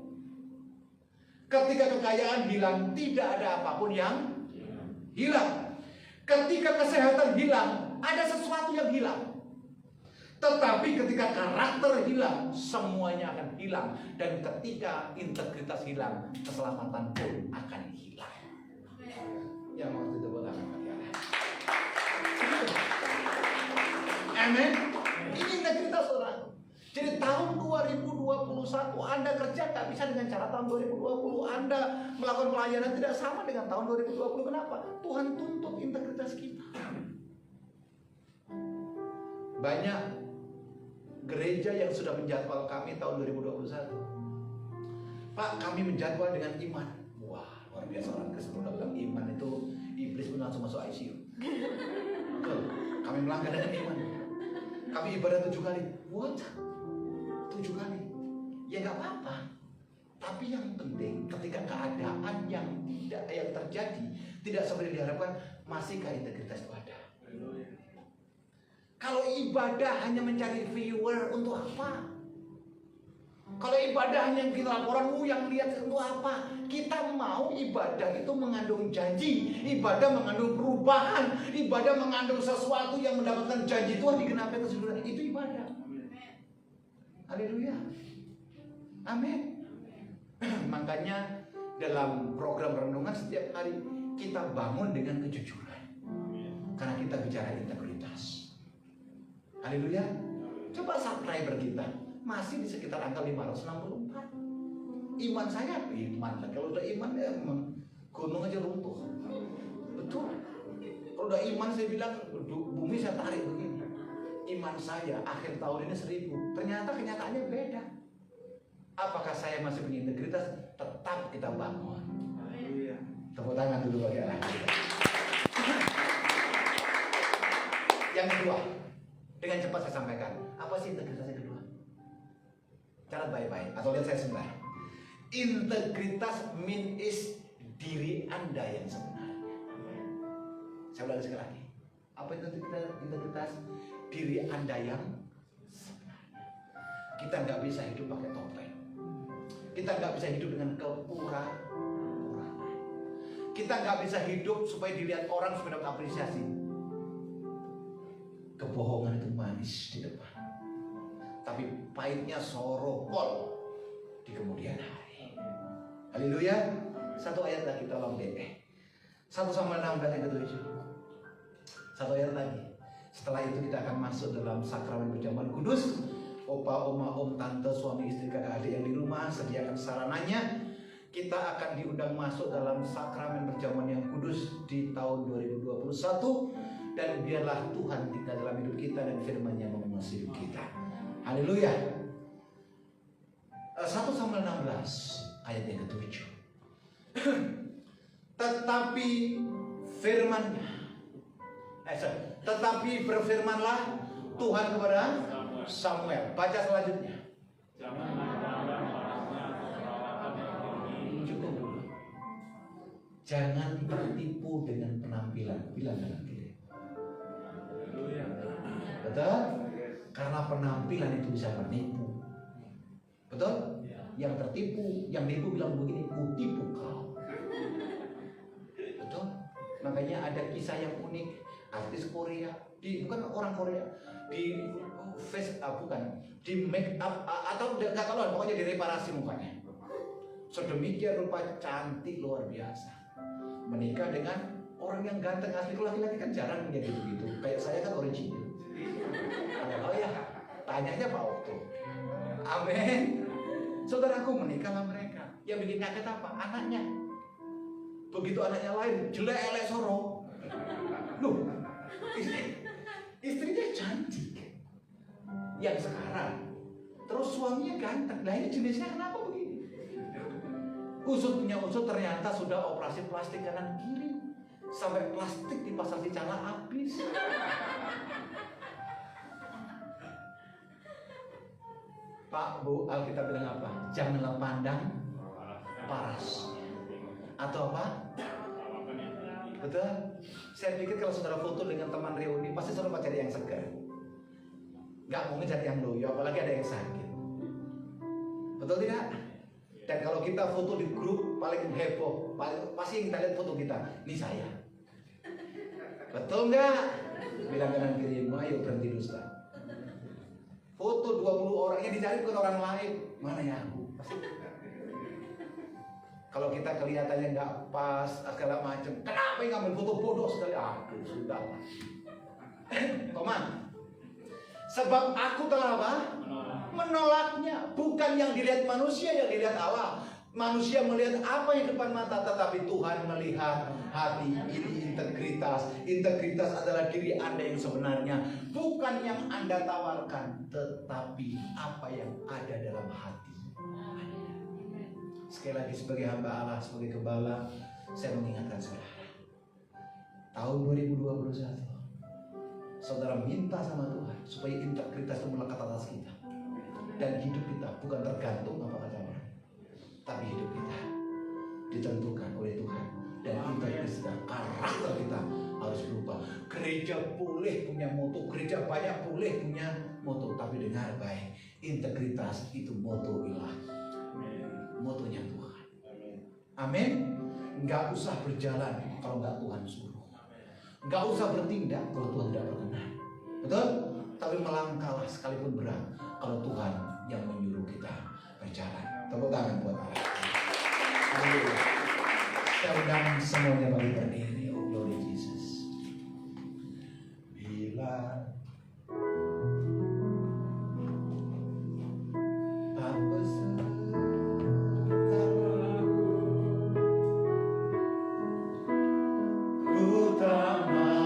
Ketika kekayaan hilang, tidak ada apapun yang hilang. Ketika kesehatan hilang, ada sesuatu yang hilang. Tetapi ketika karakter hilang, semuanya akan hilang. Dan ketika integritas hilang, keselamatan pun akan hilang. Yang mau ditepuk tangan bagi Allah. Amin. Ini integritas orang. Jadi tahun 2021 Anda kerja tak bisa dengan cara tahun 2020. Anda melakukan pelayanan tidak sama dengan tahun 2020. Kenapa? Tuhan tuntut integritas kita. Banyak gereja yang sudah menjadwal kami tahun 2021. Pak, kami menjadwal dengan iman. Wah, luar biasa orang Kristen udah bilang iman itu iblis pun langsung masuk ICU. Betul. Kami melanggar dengan iman. Kami ibadah 7 kali. What? 7 kali. Ya nggak apa-apa. Tapi yang penting ketika keadaan yang terjadi tidak seperti diharapkan, masihkah integritas itu ada? Kalau ibadah hanya mencari viewer, untuk apa? Kalau ibadah hanya kita laporan, yang lihat untuk apa? Kita mau ibadah itu mengandung janji, ibadah mengandung perubahan, ibadah mengandung sesuatu yang mendapatkan janji Tuhan digenapi keseluruhan. Itu ibadah. Haleluya. Amin. Makanya dalam program renungan setiap hari kita bangun dengan kejujuran. Karena kita bicara integritas. Haleluya. Coba subscriber kita masih di sekitar angka 564. Iman saya iman. Kalau udah iman ya gunung aja runtuh. Betul. Kalau udah iman saya bilang bumi saya tarik begini. Iman saya akhir tahun ini 1000. Ternyata kenyataannya beda. Apakah saya masih punya integritas? Tetap kita bangun. Haleluya. Tepuk tangan dulu bagi Allah. Yang kedua, dengan cepat saya sampaikan, apa sih integritas yang kedua? Catat baik-baik, atau lihat saya sebentar. Integritas is diri Anda yang sebenarnya. Saya ulangi sekali lagi. Apa itu integritas? Diri Anda yang sebenarnya. Kita nggak bisa hidup pakai topeng. Kita nggak bisa hidup dengan kepura-puraan. Kita nggak bisa hidup supaya dilihat orang supaya dapat apresiasi. Kebohongan itu manis di depan, tapi pahitnya soropol di kemudian hari. Haleluya. Satu ayat lagi tolong deh. 1 Samuel 16 yang ke-7. Satu ayat lagi. Setelah itu kita akan masuk dalam sakramen perjamuan kudus. Opa, oma, om, tante, suami, istri, kakak, adik yang di rumah sediakan sarananya. Kita akan diundang masuk dalam sakramen perjamuan yang kudus di tahun 2021. Dan biarlah Tuhan tinggal dalam hidup kita dan firman-Nya menguasai hidup kita. Haleluya. 1 Samuel 16 ayat yang ke-7. Tetapi firman-Nya tetapi berfirmanlah Tuhan kepada Samuel. Baca selanjutnya. Cukup dulu. Jangan tertipu dengan penampilan. Bilang kanan kiri. Betul? Karena penampilan itu bisa menipu. Betul? Yang tertipu, yang nipu bilang begini, ku tipu kau. Betul? Makanya ada kisah yang unik, artis Korea, bukan orang Korea, di face bukan, di make up atau nggak tahu, pokoknya direparasi mukanya. Sedemikian rupa cantik luar biasa. Menikah dengan orang yang ganteng asli. Kalau laki-laki kan jarang punya gitu-gitu. Kayak saya kan original. Oh ya, tanyanya Pak Okto. Amin. Saudaraku menikahlah mereka. Yang bikin kaget apa? Anaknya. Begitu anaknya lain, jelek elek soro. Loh, istrinya cantik. Yang sekarang. Terus suaminya ganteng. Nah ini jenisnya kenapa begini? Usut punya usut ternyata sudah operasi plastik kanan kiri. Sampai plastik dipasang di cala habis. Pak, Bu, Alkitab bilang apa? Janganlah pandang parasnya. Atau apa? Betul? Saya pikir kalau saudara foto dengan teman reuni, pasti saudara cari yang segar. Gak mungkin cari yang loyo, apalagi ada yang sakit. Betul tidak? Dan kalau kita foto di grup paling heboh, pasti yang kita lihat foto kita. Ini saya. Betul nggak? Bilang kanan kirimu, ayo berhenti dusta. Foto 20 orang yang dicari bukan orang lain. Mana yang aku? Kalau kita kelihatannya nggak pas, segala macam. Kenapa yang ngambil foto bodoh sekali? Aduh, sudah. Koman. Sebab aku telah apa? Menolaknya. Bukan yang dilihat manusia, yang dilihat Allah. Manusia melihat apa yang depan mata, tetapi Tuhan melihat hati. Ini integritas. Integritas adalah diri Anda yang sebenarnya, bukan yang Anda tawarkan, tetapi apa yang ada dalam hati Anda. Sekali lagi sebagai hamba Allah, sebagai gembala, saya mengingatkan saudara. Tahun 2021, saudara minta sama Tuhan supaya integritas itu melekat atas kita. Dan hidup kita bukan tergantung apa kata orang, tapi hidup kita ditentukan oleh Tuhan. Dan integritas kita, karakter kita harus berubah. Gereja boleh punya moto, gereja banyak boleh punya moto, tapi dengar baik, integritas itu moto ilahi, motonya Tuhan. Amin. Nggak usah berjalan kalau nggak Tuhan suruh. Nggak usah bertindak kalau Tuhan tidak berkenan. Betul? Tapi melangkahlah sekalipun berat kalau Tuhan yang menyuruh kita berjalan. Tepuk tangan buat Allah. Haleluya. Saya undang semuanya bagi berdiri. Oh glory Jesus. Bila apa ku tak mau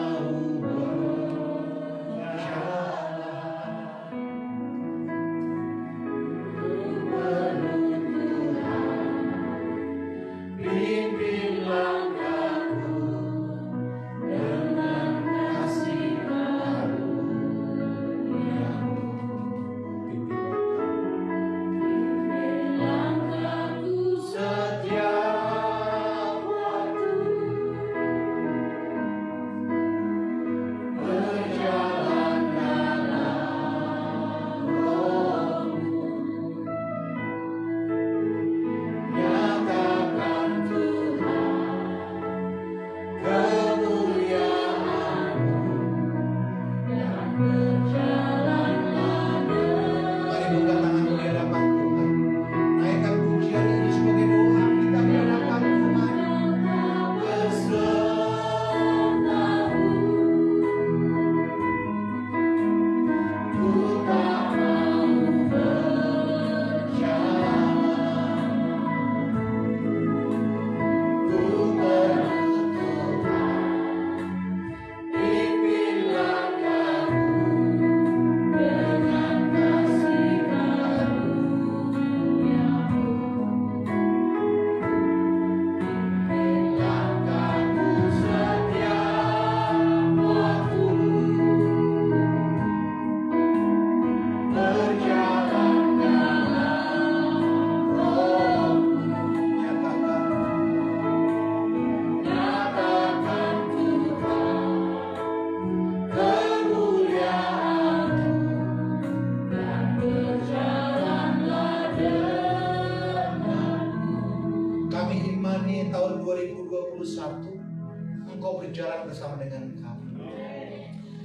Engkau berjalan bersama dengan kami.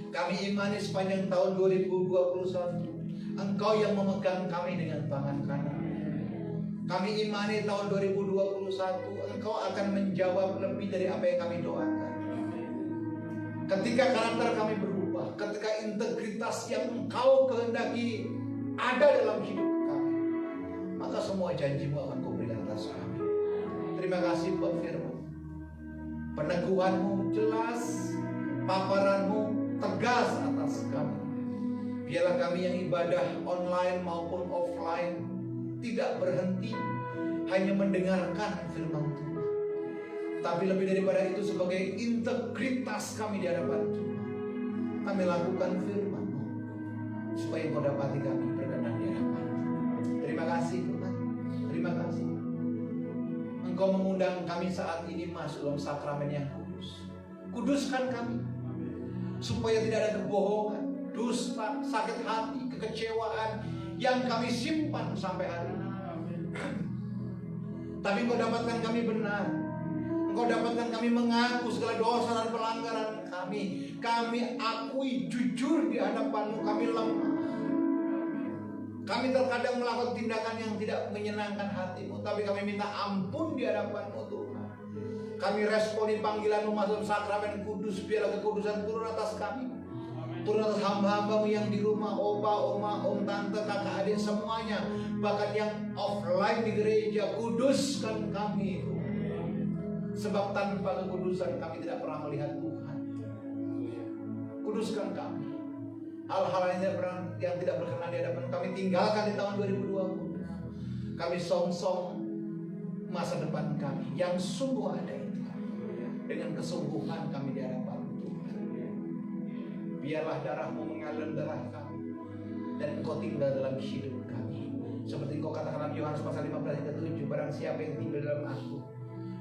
Kami imani sepanjang tahun 2021 Engkau yang memegang kami dengan tangan kanan. Kami imani tahun 2021 Engkau akan menjawab lebih dari apa yang kami doakan. Ketika karakter kami berubah, ketika integritas yang Engkau kehendaki ada dalam hidup kami, maka semua janji-Mu akan Kau berikan atas kami. Terima kasih buat firman. Peneguhan-Mu jelas, paparan-Mu tegas atas kami. Biarlah kami yang ibadah online maupun offline tidak berhenti hanya mendengarkan firman Tuhan, tapi lebih daripada itu sebagai integritas kami di hadapan Tuhan, kami lakukan firman-Mu supaya Engkau dapati kami berkenan di hadapan. Terima kasih Tuhan. Terima kasih Engkau mengundang kami saat ini masuk dalam sakramen yang kudus. Kuduskan kami supaya tidak ada kebohongan, dusta, sakit hati, kekecewaan yang kami simpan sampai hari ini. Tapi Engkau dapatkan kami benar. Engkau dapatkan kami mengaku segala dosa dan pelanggaran kami. Kami akui jujur di hadapan-Mu, kami lemah. Kami terkadang melakukan tindakan yang tidak menyenangkan hati-Mu, tapi kami minta ampun di hadapan-Mu Tuhan. Kami responi panggilan-Mu masuk sakramen kudus. Biarlah kekudusan turun atas kami, turun atas hamba-hamba-Mu yang di rumah, opa, oma, om, tante, kakak, adik, semuanya, bahkan yang offline di gereja. Kuduskan kami Tuhan. Sebab tanpa kekudusan kami tidak pernah melihat Tuhan. Kuduskan kami. Hal-hal yang tidak berkenan di hadapan kami tinggalkan di tahun 2020. Kami song-song masa depan kami yang sungguh ada itu. Dengan kesungguhan kami di hadapan Tuhan. Biarlah darah-Mu mengalir darah kami, dan Engkau tinggal dalam hidup kami. Seperti Engkau katakan dalam Yohanes pasal 15 ayat 7, barang siapa yang tinggal dalam Aku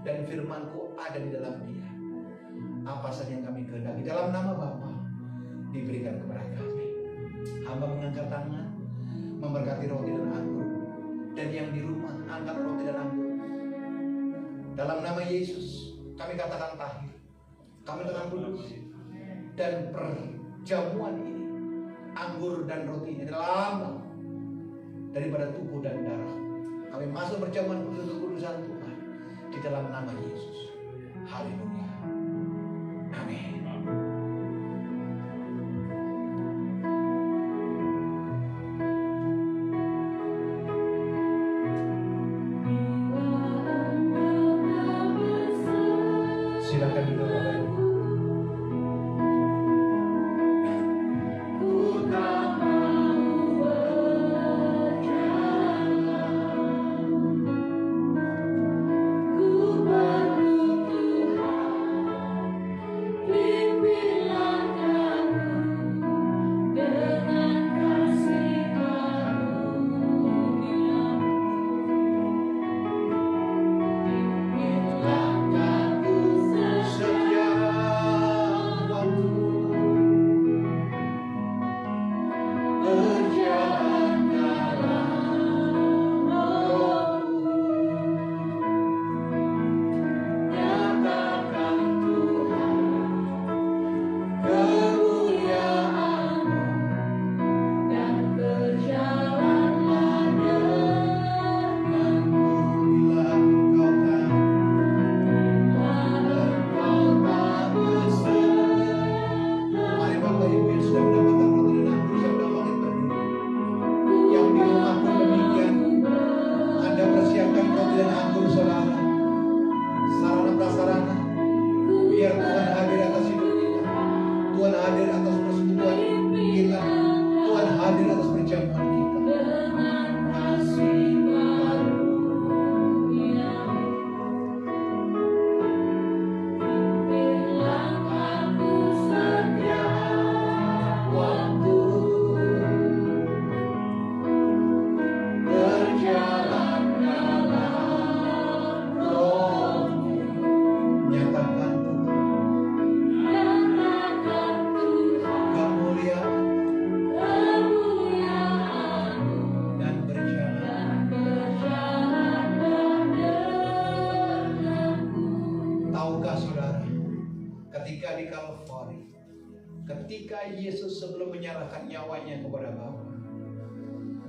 dan firman-Ku ada di dalam dia, apa saja yang kami kehendaki dalam nama Bapa diberikan kepada kami. Hamba mengangkat tangan memberkati roti dan anggur, dan yang di rumah angkat roti dan anggur. Dalam nama Yesus kami katakan tahir, kami katakan kudus, dan perjamuan ini, anggur dan roti ini adalah daripada tubuh dan darah. Kami masuk perjamuan kudus kekudusan Tuhan di dalam nama Yesus. Haleluya. Amin. Silakan duduk Bapak Ibu. Ketika Yesus sebelum menyerahkan nyawanya kepada Bapa,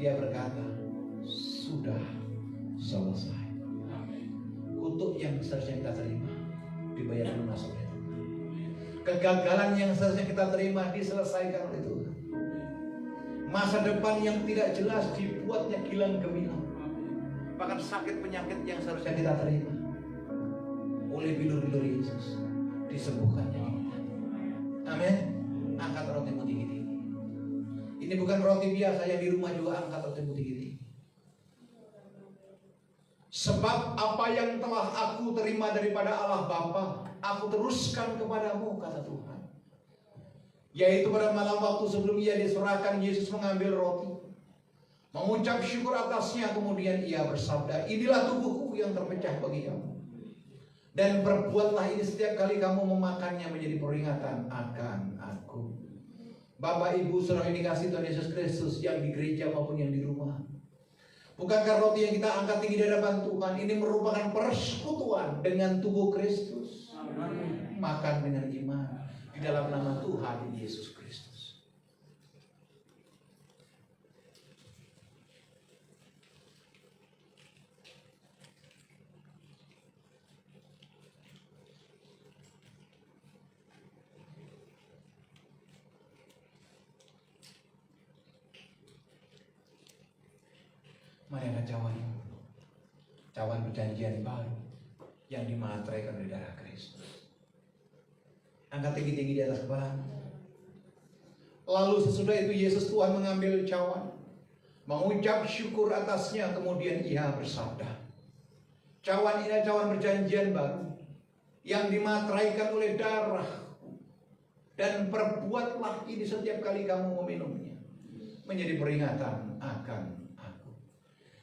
dia berkata, sudah selesai. Kutuk yang seharusnya kita terima dibayar lunas oleh Tuhan. Kegagalan yang seharusnya kita terima diselesaikan oleh Tuhan. Masa depan yang tidak jelas dibuatnya gilang gemilang. Bahkan sakit penyakit yang seharusnya kita terima oleh bilur-bilur Yesus disembuhkannya. Amin. Angkat rotimu tinggi. Ini bukan roti biasa, yang di rumah juga angkat rotimu tinggi. Sebab apa yang telah aku terima daripada Allah Bapa, aku teruskan kepadamu, kata Tuhan. Yaitu pada malam waktu sebelum ia diserahkan, Yesus mengambil roti, mengucap syukur atasnya, kemudian ia bersabda, inilah tubuhku yang terpecah bagi kamu. Dan perbuatlah ini setiap kali kamu memakannya menjadi peringatan akan aku. Bapak, Ibu, saudara yang dikasihi Tuhan Yesus Kristus, yang di gereja maupun yang di rumah, bukankah roti yang kita angkat tinggi di hadapan Tuhan ini merupakan persekutuan dengan tubuh Kristus? Makan dengan iman di dalam nama Tuhan Yesus Kristus. Mari angkat cawan perjanjian baru yang dimateraikan oleh darah Kristus. Angkat tinggi-tinggi di atas kepala. Lalu sesudah itu Yesus Tuhan mengambil cawan, mengucap syukur atasnya, kemudian ia bersabda, cawan ini adalah cawan perjanjian baru yang dimateraikan oleh darah, dan perbuatlah ini setiap kali kamu meminumnya menjadi peringatan akan aku.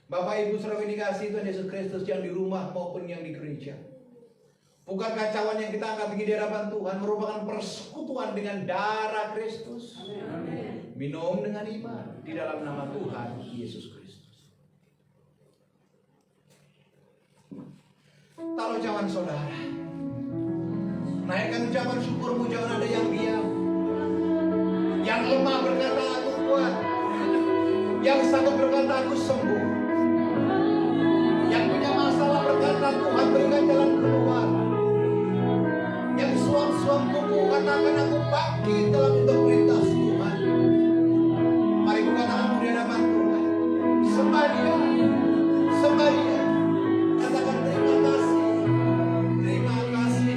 Bapak, Ibu, saudara yang dikasihi Tuhan Yesus Kristus, yang di rumah maupun yang di gereja, bukankah cawan yang kita angkat tinggi di hadapan Tuhan merupakan persekutuan dengan darah Kristus? Amin. Minum dengan iman di dalam nama Tuhan Yesus Kristus. Taruh cawan saudara, naikkan ucapan syukurmu, jangan ada yang diam. Yang lemah berkata aku kuat, yang sakit berkata aku sembuh, yang punya masalah berkata Tuhan berikan jalan keluar, yang suam-suam tubuh katakan aku bangkit dalam integritas Tuhan. Mari buka tanganmu di hadapan Tuhan, sembah Dia, sembah Dia, katakan terima kasih, terima kasih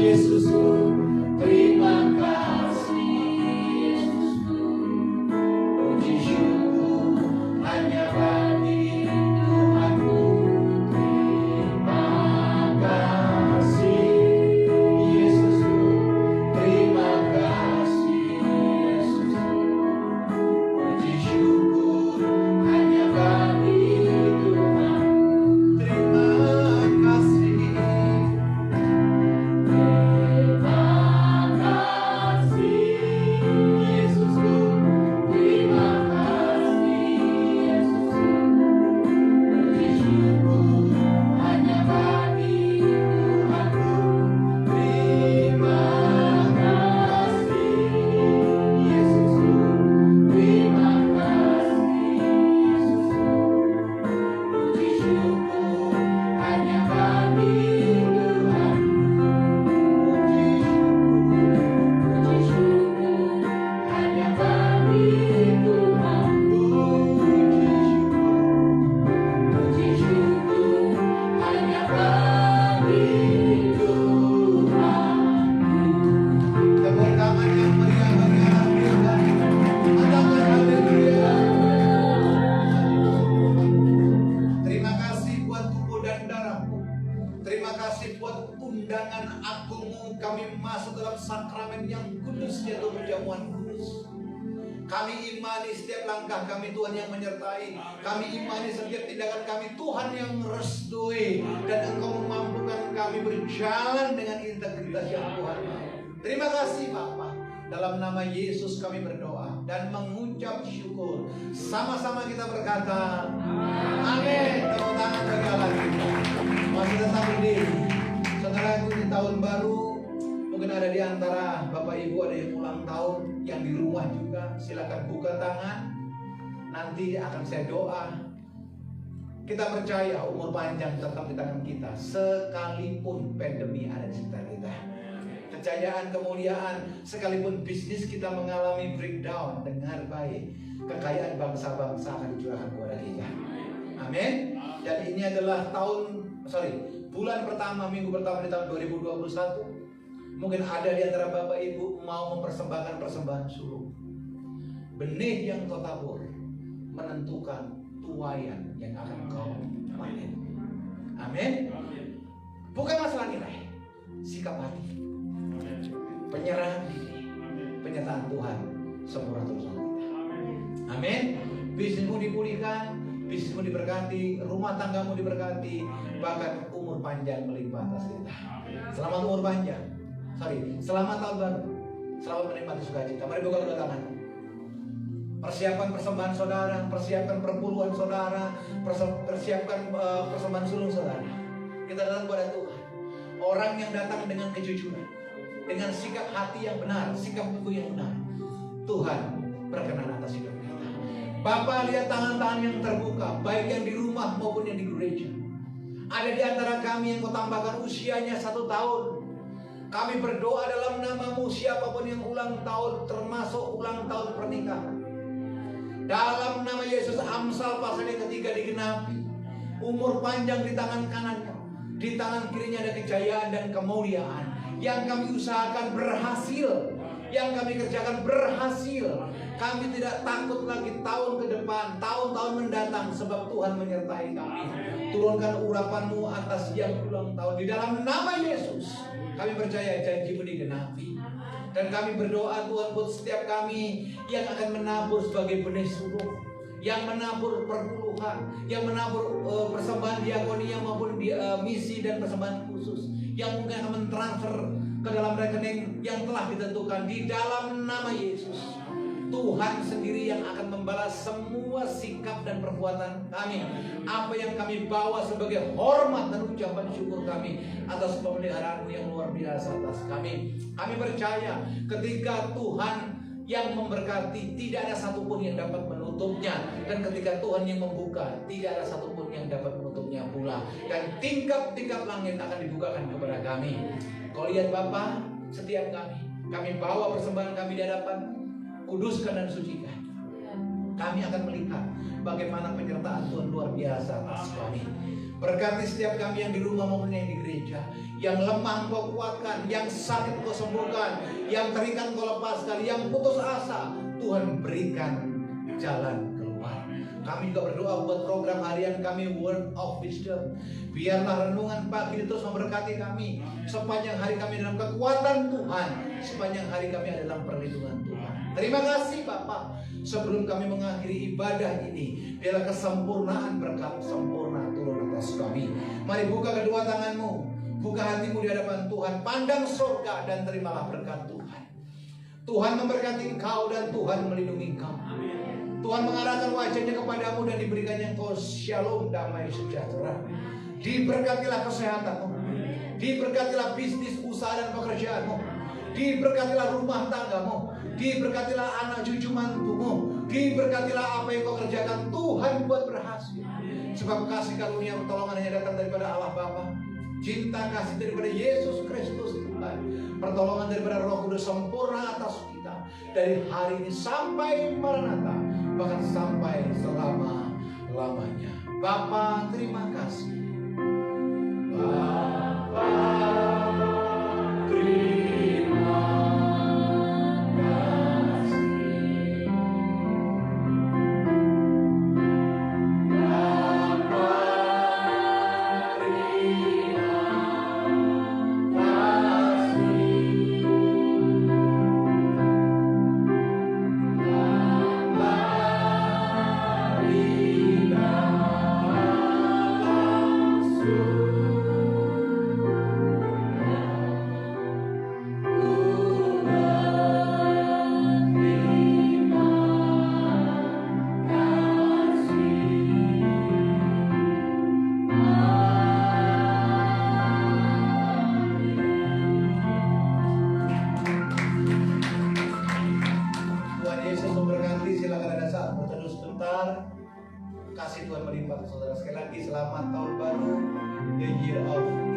Yesusku, terima kasih Yesusku, puji syukur hanya bagi Tuhanku. Kami imani setiap langkah kami Tuhan yang menyertai. Kami imani setiap tindakan kami Tuhan yang merestui. Dan Engkau memampukan kami berjalan dengan integritas yang Tuhan mau. Terima kasih Bapa. Dalam nama Yesus kami berdoa dan mengucap syukur. Sama-sama kita berkata amin. Tepuk tangan bagi Allah kita. Masih tetap berdiri. Saudara, itu di tahun baru Mungkin ada di antara Bapak Ibu ada yang ulang tahun, yang di rumah juga, silakan buka tangan. Nanti akan saya doa. Kita percaya umur panjang tetap di tangan kita, sekalipun pandemi ada di sekitar kita. Kejayaan, kemuliaan, sekalipun bisnis kita mengalami breakdown, dengar baik, kekayaan bangsa-bangsa akan dicurahkan kepada kita. Amin. Dan ini adalah bulan pertama, minggu pertama di tahun 2021. Mungkin ada di antara Bapak Ibu mau mempersembahkan persembahan sulung. Benih yang kau tabur menentukan tuaian yang akan kau panen. Amin. Bukan masalah nilai, sikap hati, penyerahan diri, penyertaan Tuhan sempurna urusan kita. Amin. Bisnismu dipulihkan, bisnismu diberkati, rumah tanggamu diberkati, bahkan umur panjang melimpah atas kita. Selamat umur panjang. Selamat tahun baru. Selamat menikmati sukacita. Mari buka kedua tangan. Persiapkan persembahan saudara, persiapkan perpuluhan saudara, persiapkan persembahan sulung saudara. Kita datang kepada Tuhan. Orang yang datang dengan kejujuran, dengan sikap hati yang benar, sikap tubuh yang benar, Tuhan berkenan atas hidup kita. Bapa, lihat tangan-tangan yang terbuka, baik yang di rumah maupun yang di gereja. Ada di antara kami yang kau tambahkan usianya 1 tahun. Kami berdoa dalam nama-Mu, siapapun yang ulang tahun, termasuk ulang tahun pernikahan, dalam nama Yesus, Amsal pasal yang ketiga digenapi. Umur panjang di tangan kanannya, di tangan kirinya ada kejayaan dan kemuliaan. Yang kami usahakan berhasil, yang kami kerjakan berhasil. Kami tidak takut lagi tahun ke depan, tahun-tahun mendatang, sebab Tuhan menyertai kami. Turunkan urapan-Mu atas yang ulang tahun di dalam nama Yesus. Kami percaya janji-Mu digenapi. Dan kami berdoa Tuhan buat setiap kami yang akan menabur sebagai benih sulung, yang menabur perpuluhan, yang menabur persembahan diakonia maupun misi dan persembahan khusus, yang mungkin akan mentransfer ke dalam rekening yang telah ditentukan di dalam nama Yesus. Tuhan sendiri yang akan membalas semua sikap dan perbuatan kami. Apa yang kami bawa sebagai hormat dan ucapan syukur kami atas pemeliharaan yang luar biasa atas kami. Kami percaya ketika Tuhan yang memberkati, tidak ada satupun yang dapat menutupnya. Dan ketika Tuhan yang membuka, tidak ada satupun yang dapat menutupnya pula. Dan tingkap-tingkap langit akan dibukakan kepada kami. Kau lihat Bapa, setiap kami bawa persembahan kami di hadapan, kuduskan dan sucikan. Kami akan melihat bagaimana penyertaan Tuhan luar biasa atas kami. Berkati setiap kami yang di rumah maupun yang di gereja. Yang lemah Engkau kuatkan, yang sakit Engkau sembuhkan, yang terikat Engkau lepaskan, yang putus asa Tuhan berikan jalan keluar. Kami juga berdoa buat program harian kami Word of Wisdom. Biarlah renungan pagi itu terus memberkati kami. Sepanjang hari kami dalam kekuatan Tuhan, sepanjang hari kami ada dalam perlindungan Tuhan. Terima kasih Bapak. Sebelum kami mengakhiri ibadah ini, biarlah kesempurnaan berkat sempurna turun atas kami. Mari buka kedua tanganmu, buka hatimu di hadapan Tuhan. Pandang surga dan terimalah berkat Tuhan. Tuhan memberkati engkau dan Tuhan melindungi engkau. Tuhan mengarahkan wajahnya kepadamu dan diberikannya engkau shalom, damai sejahtera. Diberkatilah kesehatanmu, diberkatilah bisnis, usaha dan pekerjaanmu, diberkatilah rumah tanggamu, diberkatilah anak cucu mantumu, diberkatilah apa yang kau kerjakan. Tuhan buat berhasil. Sebab kasih karunia pertolongan hanya datang daripada Allah Bapa, cinta kasih daripada Yesus Kristus Tuhan, pertolongan daripada Roh Kudus sempurna atas kita dari hari ini sampai Maranatha, bahkan sampai selama-lamanya. Bapa, terima kasih. Bapa, terima kasih. Bapa, terima kasih. Bapa, terima kasih. kita berteduh sebentar. Kasih Tuhan melimpah ke saudara. Sekali lagi selamat tahun baru, the year of